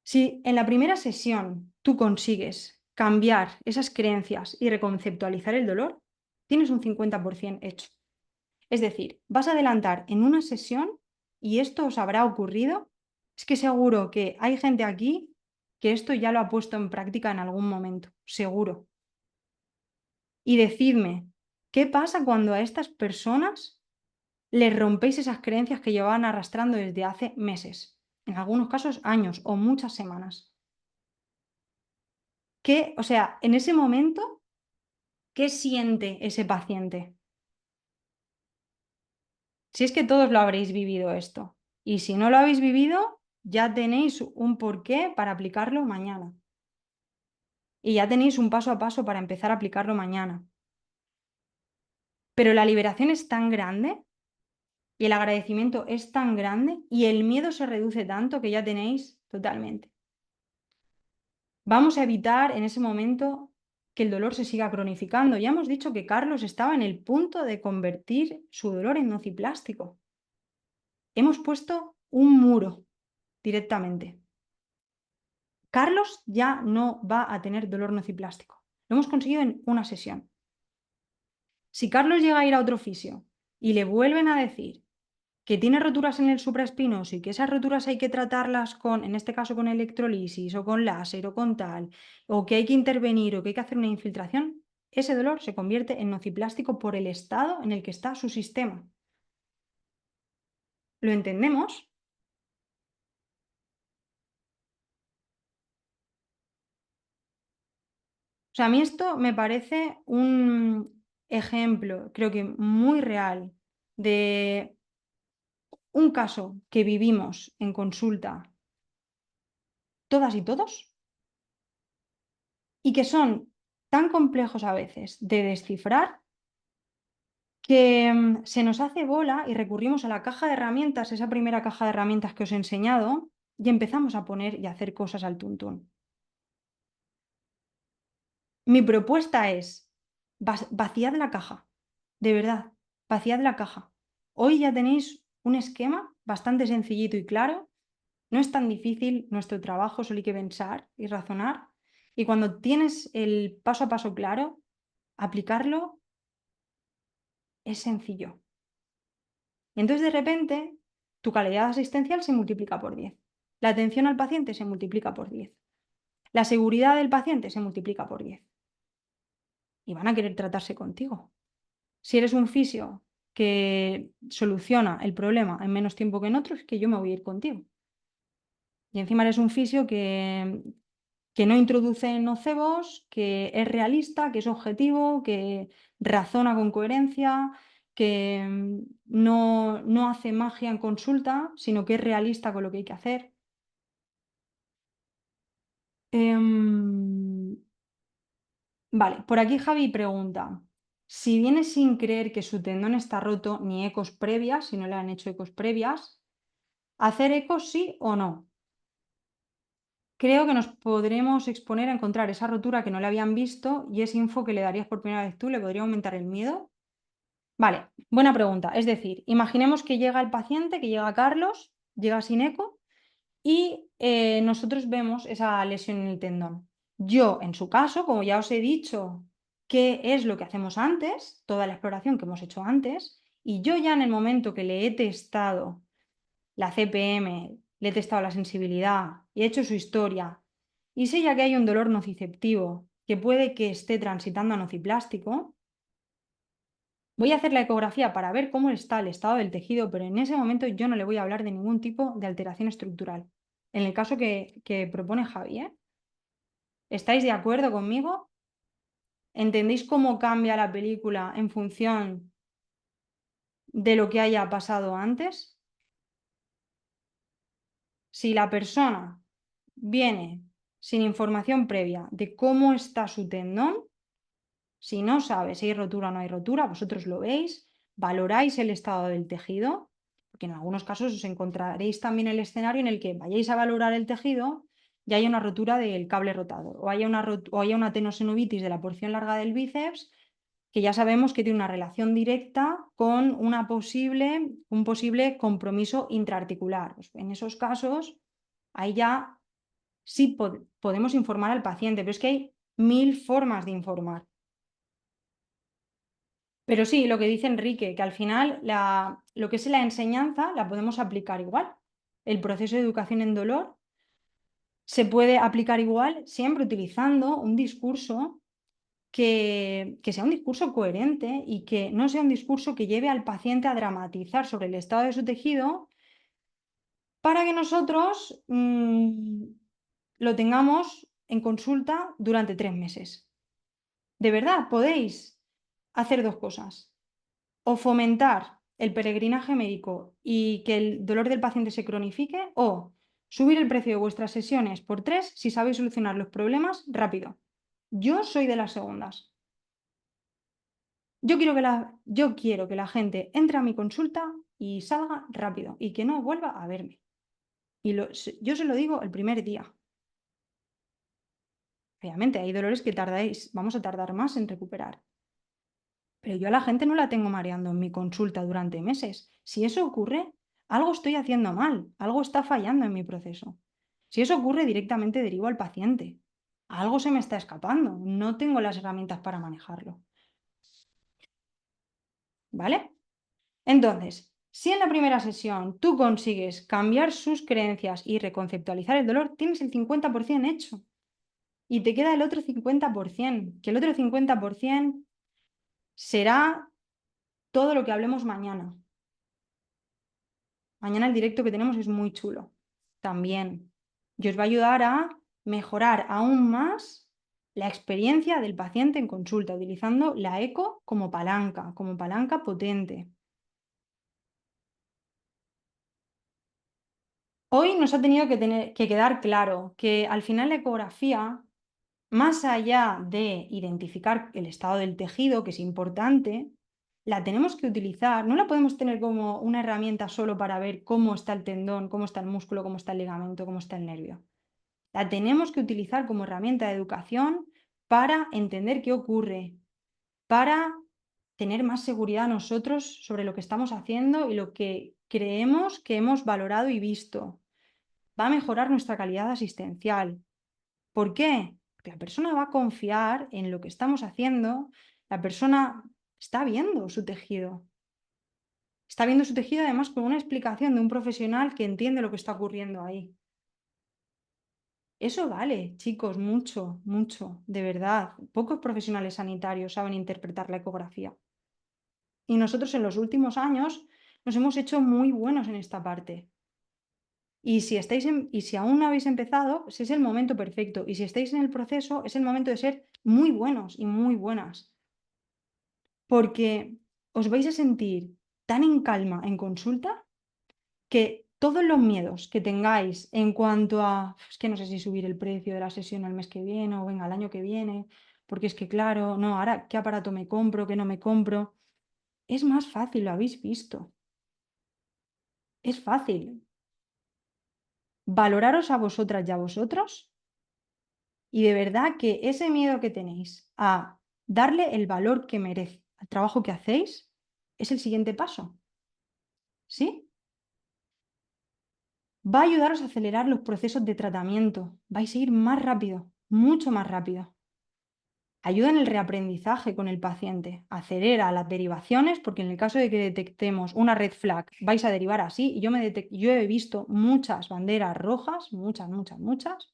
Si en la primera sesión tú consigues cambiar esas creencias y reconceptualizar el dolor, tienes un 50% hecho. Es decir, vas a adelantar en una sesión y esto os habrá ocurrido. Es que seguro que hay gente aquí que esto ya lo ha puesto en práctica en algún momento, seguro. Y decidme, ¿qué pasa cuando a estas personas les rompéis esas creencias que llevaban arrastrando desde hace meses? En algunos casos años o muchas semanas. O sea, en ese momento, ¿qué siente ese paciente? Si es que todos lo habréis vivido esto. Y si no lo habéis vivido, ya tenéis un porqué para aplicarlo mañana. Y ya tenéis un paso a paso para empezar a aplicarlo mañana. Pero la liberación es tan grande y el agradecimiento es tan grande y el miedo se reduce tanto que ya tenéis totalmente. Vamos a evitar en ese momento que el dolor se siga cronificando. Ya hemos dicho que Carlos estaba en el punto de convertir su dolor en nociplástico. Hemos puesto un muro directamente. Carlos ya no va a tener dolor nociplástico. Lo hemos conseguido en una sesión. Si Carlos llega a ir a otro fisio y le vuelven a decir que tiene roturas en el supraespinoso y que esas roturas hay que tratarlas con, en este caso con electrolisis o con láser o con tal, o que hay que intervenir o que hay que hacer una infiltración, ese dolor se convierte en nociplástico por el estado en el que está su sistema. ¿Lo entendemos? O sea, a mí esto me parece un ejemplo, creo que muy real, de un caso que vivimos en consulta todas y todos y que son tan complejos a veces de descifrar que se nos hace bola y recurrimos a la caja de herramientas, esa primera caja de herramientas que os he enseñado, y empezamos a poner y a hacer cosas al tuntún. Mi propuesta es, vaciad la caja, de verdad, vaciad la caja. Hoy ya tenéis un esquema bastante sencillito y claro. No es tan difícil nuestro trabajo, solo hay que pensar y razonar. Y cuando tienes el paso a paso claro, aplicarlo es sencillo. Y entonces de repente tu calidad asistencial se multiplica por 10. La atención al paciente se multiplica por 10. La seguridad del paciente se multiplica por 10. Y van a querer tratarse contigo. Si eres un fisio que soluciona el problema en menos tiempo que en otros, es que yo me voy a ir contigo. Y encima eres un fisio que no introduce nocebos, que es realista, que es objetivo, que razona con coherencia, que no hace magia en consulta, sino que es realista con lo que hay que hacer. Vale, por aquí Javi pregunta, si viene sin creer que su tendón está roto, ni ecos previas, si no le han hecho ecos previas, ¿hacer ecos sí o no? Creo que nos podremos exponer a encontrar esa rotura que no le habían visto y esa info que le darías por primera vez tú, ¿le podría aumentar el miedo? Vale, buena pregunta. Es decir, imaginemos que llega el paciente, que llega Carlos, llega sin eco y nosotros vemos esa lesión en el tendón. Yo, en su caso, como ya os he dicho, qué es lo que hacemos antes, toda la exploración que hemos hecho antes, y yo ya en el momento que le he testado la CPM, le he testado la sensibilidad y he hecho su historia, y sé ya que hay un dolor nociceptivo que puede que esté transitando a nociplástico, voy a hacer la ecografía para ver cómo está el estado del tejido, pero en ese momento yo no le voy a hablar de ningún tipo de alteración estructural. En el caso que propone Javi, ¿eh? ¿Estáis de acuerdo conmigo? ¿Entendéis cómo cambia la película en función de lo que haya pasado antes? Si la persona viene sin información previa de cómo está su tendón, si no sabe si hay rotura o no hay rotura, vosotros lo veis, valoráis el estado del tejido, porque en algunos casos os encontraréis también el escenario en el que vayáis a valorar el tejido y haya una rotura del cable rotador o haya una tenosinovitis de la porción larga del bíceps, que ya sabemos que tiene una relación directa con un posible compromiso intraarticular. Pues en esos casos, ahí ya sí podemos informar al paciente, pero es que hay 1000 formas de informar. Pero sí, lo que dice Enrique, que al final lo que es la enseñanza la podemos aplicar igual. El proceso de educación en dolor se puede aplicar igual siempre utilizando un discurso que sea un discurso coherente y que no sea un discurso que lleve al paciente a dramatizar sobre el estado de su tejido para que nosotros lo tengamos en consulta durante 3 meses. De verdad, podéis hacer 2 cosas. O fomentar el peregrinaje médico y que el dolor del paciente se cronifique, o subir el precio de vuestras sesiones por 3 si sabéis solucionar los problemas rápido. Yo soy de las segundas. Yo quiero que la gente entre a mi consulta y salga rápido y que no vuelva a verme. Y yo se lo digo el primer día. Obviamente hay dolores que vamos a tardar más en recuperar. Pero yo a la gente no la tengo mareando en mi consulta durante meses. Si eso ocurre, algo estoy haciendo mal, algo está fallando en mi proceso. Si eso ocurre, directamente derivo al paciente. Algo se me está escapando, no tengo las herramientas para manejarlo. ¿Vale? Entonces, si en la primera sesión tú consigues cambiar sus creencias y reconceptualizar el dolor, tienes el 50% hecho. Y te queda el otro 50%, que el otro 50% será todo lo que hablemos mañana. Mañana el directo que tenemos es muy chulo. También. Y os va a ayudar a mejorar aún más la experiencia del paciente en consulta, utilizando la eco como palanca potente. Hoy nos ha tenido que quedar claro que al final la ecografía, más allá de identificar el estado del tejido, que es importante, la tenemos que utilizar, no la podemos tener como una herramienta solo para ver cómo está el tendón, cómo está el músculo, cómo está el ligamento, cómo está el nervio. La tenemos que utilizar como herramienta de educación para entender qué ocurre, para tener más seguridad nosotros sobre lo que estamos haciendo y lo que creemos que hemos valorado y visto. Va a mejorar nuestra calidad asistencial. ¿Por qué? Porque la persona va a confiar en lo que estamos haciendo, la persona está viendo su tejido. Está viendo su tejido además con una explicación de un profesional que entiende lo que está ocurriendo ahí. Eso vale, chicos, mucho, mucho, de verdad. Pocos profesionales sanitarios saben interpretar la ecografía. Y nosotros en los últimos años nos hemos hecho muy buenos en esta parte. Y si aún no habéis empezado, pues es el momento perfecto. Y si estáis en el proceso, es el momento de ser muy buenos y muy buenas. Porque os vais a sentir tan en calma en consulta que todos los miedos que tengáis en cuanto a, es que no sé si subir el precio de la sesión el mes que viene o venga el año que viene, porque es que claro, no, ahora qué aparato me compro, qué no me compro, es más fácil, lo habéis visto. Es fácil. Valoraros a vosotras y a vosotros y de verdad que ese miedo que tenéis a darle el valor que merece al trabajo que hacéis es el siguiente paso. ¿Sí? Va a ayudaros a acelerar los procesos de tratamiento. Vais a ir más rápido, mucho más rápido. Ayuda en el reaprendizaje con el paciente. Acelera las derivaciones porque en el caso de que detectemos una red flag, vais a derivar así. Y yo he visto muchas banderas rojas, muchas, muchas, muchas.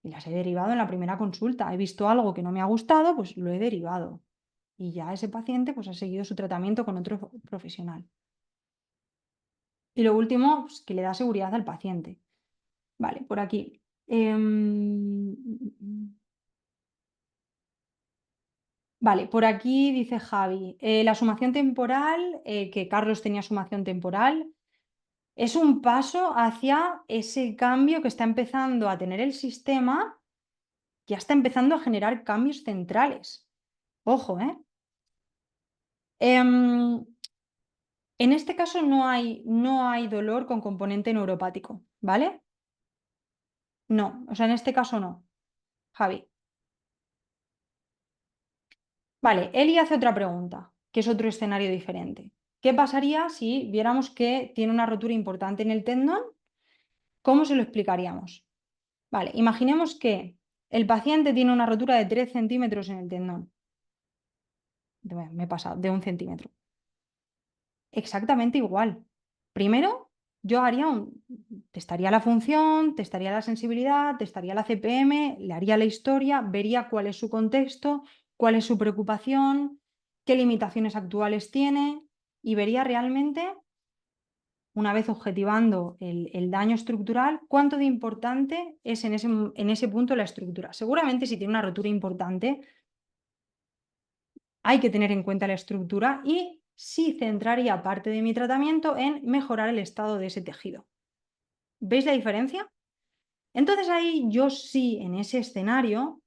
Y las he derivado en la primera consulta. He visto algo que no me ha gustado, pues lo he derivado. Y ya ese paciente pues, ha seguido su tratamiento con otro profesional. Y lo último, pues, que le da seguridad al paciente. Vale, por aquí. Vale, por aquí dice Javi, la sumación temporal, que Carlos tenía sumación temporal, es un paso hacia ese cambio que está empezando a tener el sistema, ya está empezando a generar cambios centrales. Ojo, ¿eh? En este caso no hay dolor con componente neuropático, ¿vale? No, o sea, en este caso no, Javi. Vale, Eli hace otra pregunta, que es otro escenario diferente. ¿Qué pasaría si viéramos que tiene una rotura importante en el tendón? ¿Cómo se lo explicaríamos? Vale, imaginemos que el paciente tiene una rotura de 3 centímetros en el tendón. Me he pasado, de 1 centímetro. Exactamente igual. Primero, yo testaría la función, testaría la sensibilidad, testaría la CPM, le haría la historia, vería cuál es su contexto, cuál es su preocupación, qué limitaciones actuales tiene y vería realmente, una vez objetivando el daño estructural, cuánto de importante es en ese punto la estructura. Seguramente si tiene una rotura importante, hay que tener en cuenta la estructura y sí centraría parte de mi tratamiento en mejorar el estado de ese tejido. ¿Veis la diferencia? Entonces ahí yo sí, en ese escenario,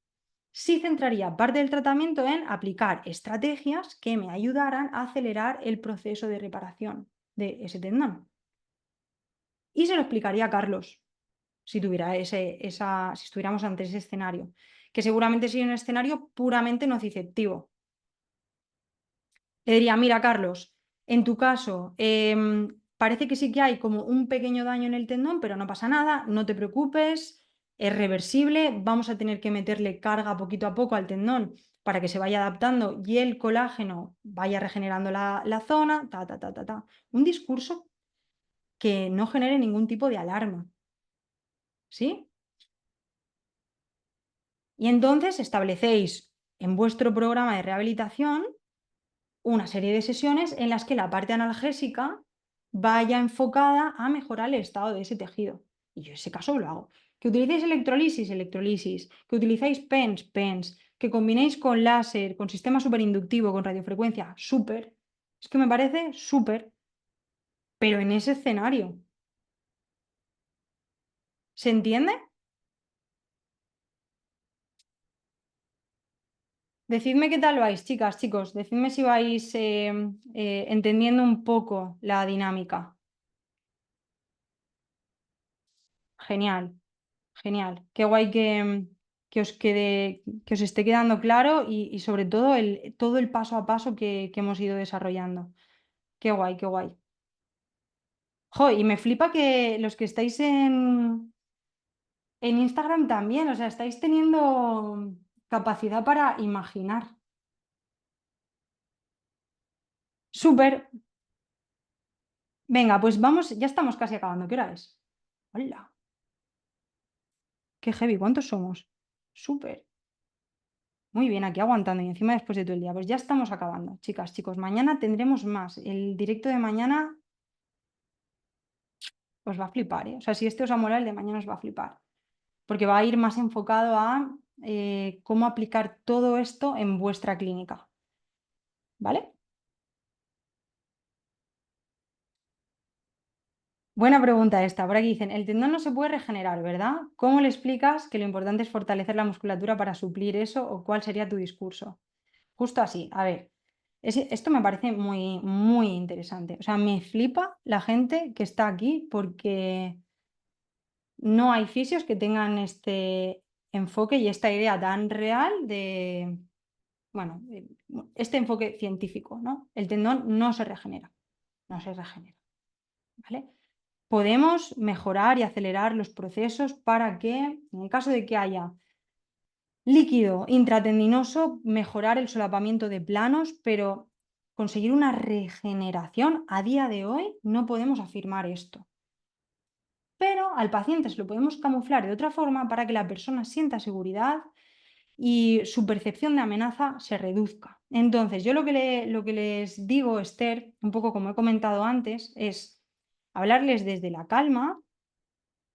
sí centraría parte del tratamiento en aplicar estrategias que me ayudaran a acelerar el proceso de reparación de ese tendón. Y se lo explicaría a Carlos, si estuviéramos ante ese escenario, que seguramente sería un escenario puramente nociceptivo. Le diría, mira, Carlos, en tu caso, parece que sí que hay como un pequeño daño en el tendón, pero no pasa nada, no te preocupes, es reversible, vamos a tener que meterle carga poquito a poco al tendón para que se vaya adaptando y el colágeno vaya regenerando la zona, ta. Un discurso que no genere ningún tipo de alarma. ¿Sí? Y entonces establecéis en vuestro programa de rehabilitación una serie de sesiones en las que la parte analgésica vaya enfocada a mejorar el estado de ese tejido. Y yo en ese caso lo hago. Que utilicéis electrolisis, que utilizáis PENS, que combinéis con láser, con sistema superinductivo, con radiofrecuencia, súper. Es que me parece súper. Pero en ese escenario. ¿Se entiende? Decidme qué tal vais, chicas, chicos. Decidme si vais entendiendo un poco la dinámica. Genial, genial. Qué guay que os esté quedando claro y sobre todo todo el paso a paso que hemos ido desarrollando. Qué guay, qué guay. Jo, y me flipa que los que estáis en Instagram también, o sea, estáis teniendo capacidad para imaginar. Súper. Venga, pues vamos, ya estamos casi acabando. ¿Qué hora es? Hola. Qué heavy, ¿cuántos somos? Súper. Muy bien, aquí aguantando y encima después de todo el día. Pues ya estamos acabando, chicas, chicos. Mañana tendremos más. El directo de mañana os va a flipar, ¿eh? O sea, si este os ha molado, el de mañana os va a flipar. Porque va a ir más enfocado a cómo aplicar todo esto en vuestra clínica. ¿Vale? Buena pregunta esta. Por aquí dicen, el tendón no se puede regenerar, ¿verdad? ¿Cómo le explicas que lo importante es fortalecer la musculatura para suplir eso o cuál sería tu discurso? Justo así. A ver, esto me parece muy, muy interesante. O sea, me flipa la gente que está aquí porque no hay fisios que tengan este enfoque y esta idea tan real de, bueno, este enfoque científico, ¿no? El tendón no se regenera, no se regenera, ¿vale? Podemos mejorar y acelerar los procesos para que, en el caso de que haya líquido intratendinoso, mejorar el solapamiento de planos, pero conseguir una regeneración a día de hoy no podemos afirmar esto. Pero al paciente se lo podemos camuflar de otra forma para que la persona sienta seguridad y su percepción de amenaza se reduzca. Entonces, yo lo que les digo, Esther, un poco como he comentado antes, es hablarles desde la calma,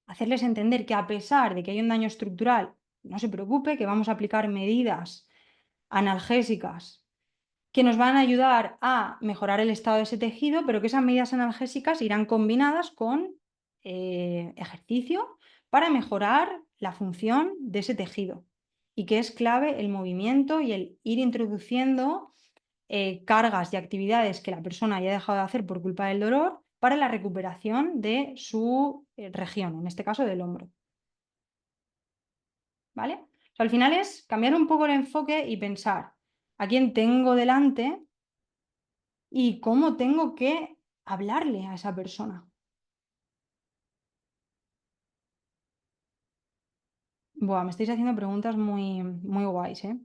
hacerles entender que a pesar de que hay un daño estructural, no se preocupe, que vamos a aplicar medidas analgésicas que nos van a ayudar a mejorar el estado de ese tejido, pero que esas medidas analgésicas irán combinadas con ejercicio para mejorar la función de ese tejido y que es clave el movimiento y el ir introduciendo cargas y actividades que la persona haya dejado de hacer por culpa del dolor para la recuperación de su región, en este caso del hombro. ¿Vale? O sea, al final es cambiar un poco el enfoque y pensar a quién tengo delante y cómo tengo que hablarle a esa persona. Buah, me estáis haciendo preguntas muy, muy guays, ¿eh?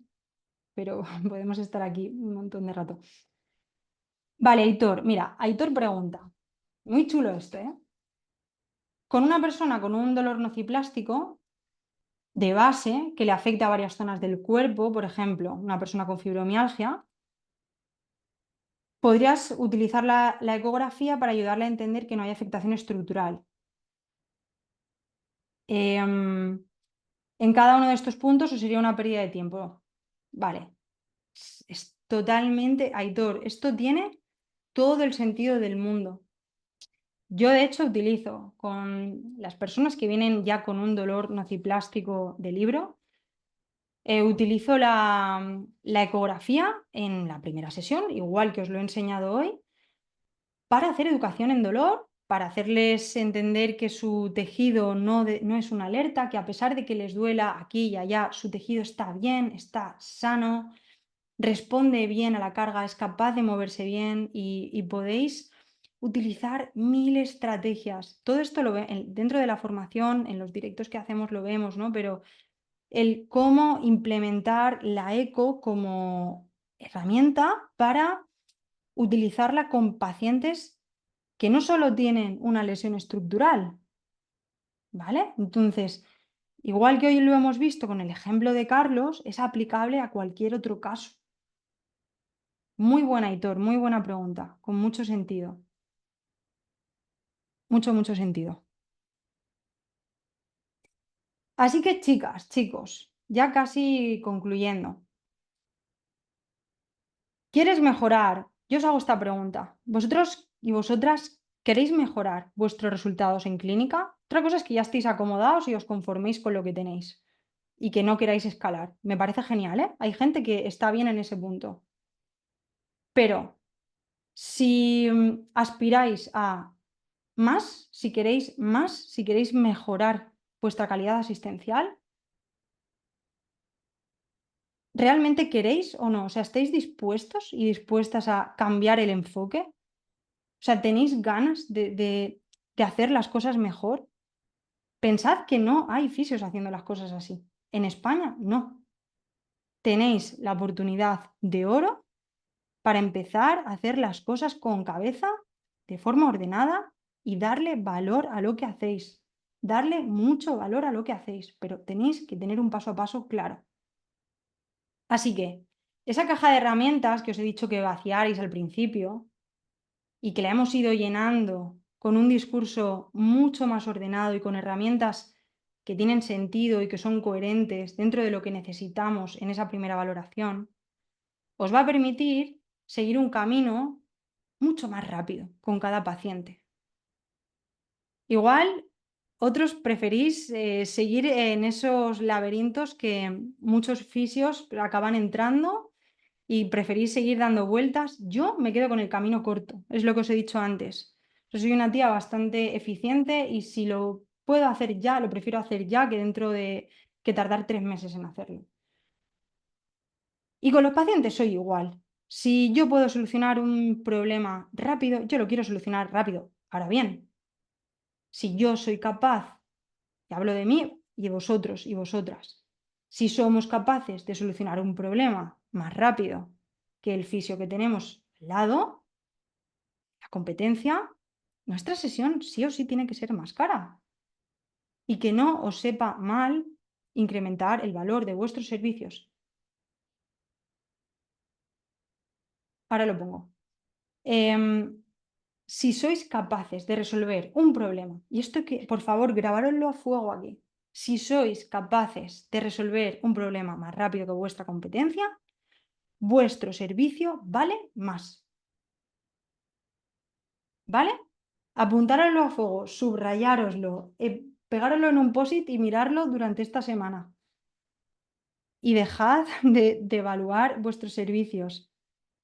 Pero podemos estar aquí un montón de rato. Vale, Aitor, mira, Aitor pregunta. Muy chulo esto, ¿eh? Con una persona con un dolor nociplástico de base que le afecta a varias zonas del cuerpo, por ejemplo, una persona con fibromialgia, podrías utilizar la ecografía para ayudarle a entender que no hay afectación estructural. En cada uno de estos puntos o sería una pérdida de tiempo. Vale. Es totalmente, Aitor, esto tiene todo el sentido del mundo. Yo, de hecho, utilizo con las personas que vienen ya con un dolor nociplástico de libro, utilizo la ecografía en la primera sesión, igual que os lo he enseñado hoy, para hacer educación en dolor, para hacerles entender que su tejido no es una alerta, que a pesar de que les duela aquí y allá, su tejido está bien, está sano, responde bien a la carga, es capaz de moverse bien y podéis utilizar 1000 estrategias. Todo esto dentro de la formación, en los directos que hacemos lo vemos, ¿no? Pero el cómo implementar la eco como herramienta para utilizarla con pacientes que no solo tienen una lesión estructural, ¿vale? Entonces, igual que hoy lo hemos visto con el ejemplo de Carlos, es aplicable a cualquier otro caso. Muy buena, Aitor, muy buena pregunta, con mucho sentido. Mucho, mucho sentido. Así que, chicas, chicos, ya casi concluyendo. ¿Quieres mejorar? Yo os hago esta pregunta. ¿Vosotros y vosotras queréis mejorar vuestros resultados en clínica? Otra cosa es que ya estéis acomodados y os conforméis con lo que tenéis y que no queráis escalar. Me parece genial, ¿eh? Hay gente que está bien en ese punto. Pero si aspiráis a más, si queréis mejorar vuestra calidad asistencial, ¿realmente queréis o no? O sea, ¿estáis dispuestos y dispuestas a cambiar el enfoque? O sea, ¿tenéis ganas de de hacer las cosas mejor. Pensad que no hay fisios haciendo las cosas así. En España, no. Tenéis la oportunidad de oro para empezar a hacer las cosas con cabeza, de forma ordenada y darle valor a lo que hacéis. Darle mucho valor a lo que hacéis, pero tenéis que tener un paso a paso claro. Así que, esa caja de herramientas que os he dicho que vaciarais al principio y que la hemos ido llenando con un discurso mucho más ordenado y con herramientas que tienen sentido y que son coherentes dentro de lo que necesitamos en esa primera valoración, os va a permitir seguir un camino mucho más rápido con cada paciente. Igual, otros preferís seguir en esos laberintos que muchos fisios acaban entrando y preferís seguir dando vueltas. Yo me quedo con el camino corto, es lo que os he dicho antes. Yo soy una tía bastante eficiente y si lo puedo hacer ya, lo prefiero hacer ya que dentro de que tardar 3 meses en hacerlo. Y con los pacientes soy igual. Si yo puedo solucionar un problema rápido, yo lo quiero solucionar rápido. Ahora bien, si yo soy capaz, y hablo de mí y de vosotros y vosotras, si somos capaces de solucionar un problema más rápido que el fisio que tenemos al lado, la competencia, nuestra sesión sí o sí tiene que ser más cara. Y que no os sepa mal incrementar el valor de vuestros servicios. Ahora lo pongo. Si sois capaces de resolver un problema, y esto que, por favor, grabároslo a fuego aquí, si sois capaces de resolver un problema más rápido que vuestra competencia, vuestro servicio vale más. ¿Vale? Apuntároslo a fuego, subrayároslo, pegároslo en un post-it y mirarlo durante esta semana. Y dejad de evaluar vuestros servicios.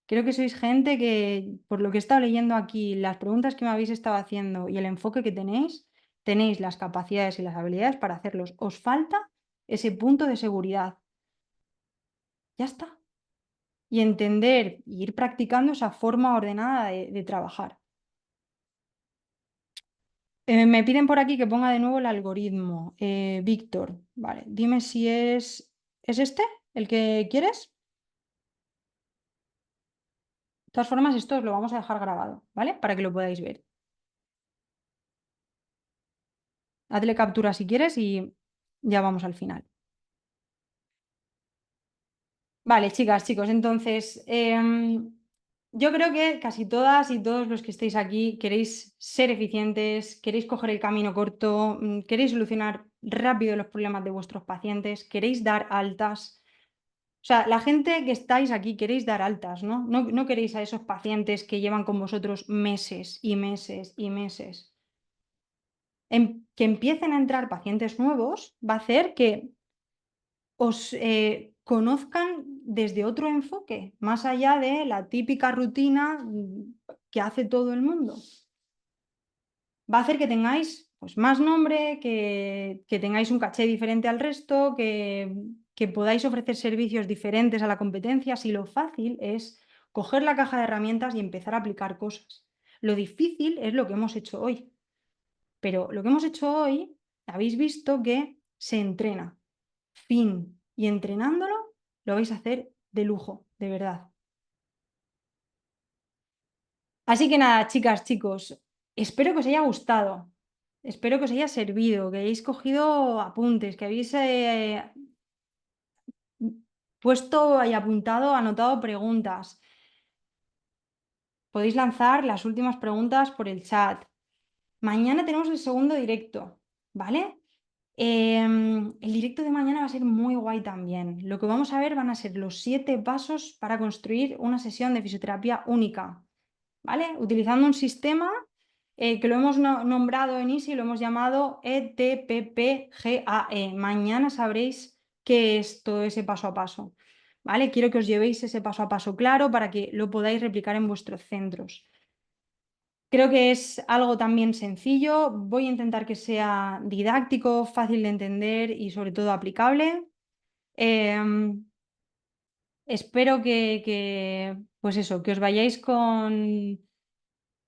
Creo que sois gente que, por lo que he estado leyendo aquí, las preguntas que me habéis estado haciendo y el enfoque que tenéis las capacidades y las habilidades para hacerlos. Os falta ese punto de seguridad. Ya está. Y entender y ir practicando esa forma ordenada de trabajar. Me piden por aquí que ponga de nuevo el algoritmo. Víctor, vale, dime si es este el que quieres. De todas formas, esto os lo vamos a dejar grabado, ¿vale? Para que lo podáis ver. Hazle captura si quieres y ya vamos al final. Vale, chicas, chicos, entonces yo creo que casi todas y todos los que estéis aquí queréis ser eficientes, queréis coger el camino corto, queréis solucionar rápido los problemas de vuestros pacientes, queréis dar altas. O sea, la gente que estáis aquí queréis dar altas, ¿no? No queréis a esos pacientes que llevan con vosotros meses y meses y meses. Que empiecen a entrar pacientes nuevos va a hacer que os conozcan desde otro enfoque, más allá de la típica rutina que hace todo el mundo. Va a hacer que tengáis pues, más nombre, que tengáis un caché diferente al resto, que podáis ofrecer servicios diferentes a la competencia. Si lo fácil es coger la caja de herramientas y empezar a aplicar cosas. Lo difícil es lo que hemos hecho hoy. Pero lo que hemos hecho hoy, habéis visto que se entrena. Fin. Y entrenándolo, lo vais a hacer de lujo, de verdad. Así que nada, chicas, chicos, espero que os haya gustado. Espero que os haya servido, que hayáis cogido apuntes, que habéis puesto y apuntado, anotado preguntas. Podéis lanzar las últimas preguntas por el chat. Mañana tenemos el segundo directo, ¿vale? El directo de mañana va a ser muy guay también. Lo que vamos a ver van a ser los 7 pasos para construir una sesión de fisioterapia única, ¿vale? Utilizando un sistema que lo hemos nombrado en Easy, lo hemos llamado ETPPGAE. Mañana sabréis qué es todo ese paso a paso, ¿vale? Quiero que os llevéis ese paso a paso claro para que lo podáis replicar en vuestros centros. Creo que es algo también sencillo. Voy a intentar que sea didáctico, fácil de entender y sobre todo aplicable. Espero pues eso, que os vayáis con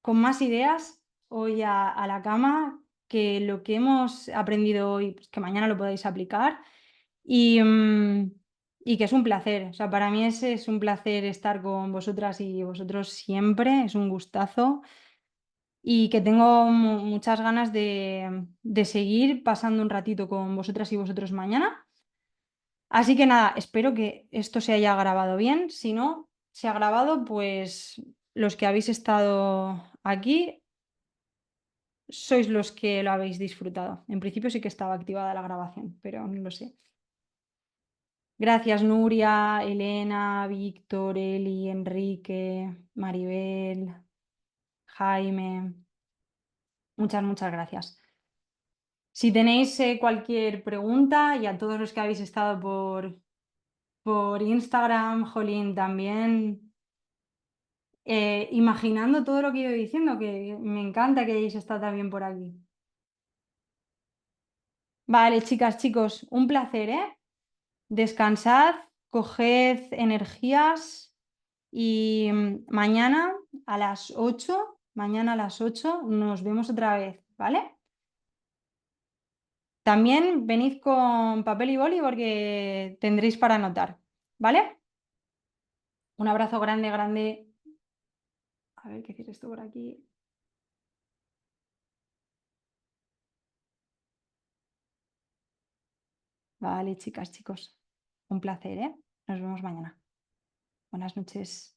más ideas. hoy a la cama, que lo que hemos aprendido hoy, pues, que mañana lo podáis aplicar y, y que es un placer. O sea, para mí es un placer estar con vosotras y vosotros siempre, es un gustazo y que tengo muchas ganas de seguir pasando un ratito con vosotras y vosotros mañana. Así que nada, espero que esto se haya grabado bien. Si no se ha grabado, pues los que habéis estado aquí sois los que lo habéis disfrutado. En principio sí que estaba activada la grabación, pero no lo sé. Gracias Nuria, Elena, Víctor, Eli, Enrique, Maribel, Jaime. Muchas gracias. Si tenéis cualquier pregunta y a todos los que habéis estado por Instagram, Jolín, también imaginando todo lo que he ido diciendo, que me encanta que hayáis estado también por aquí. Vale, chicas, chicos, un placer, ¿eh? Descansad, coged energías y mañana a las 8, nos vemos otra vez, ¿vale? También venid con papel y boli porque tendréis para anotar, ¿vale? Un abrazo grande, grande. A ver, ¿qué quieres esto por aquí? Vale, chicas, chicos. Un placer, ¿eh? Nos vemos mañana. Buenas noches.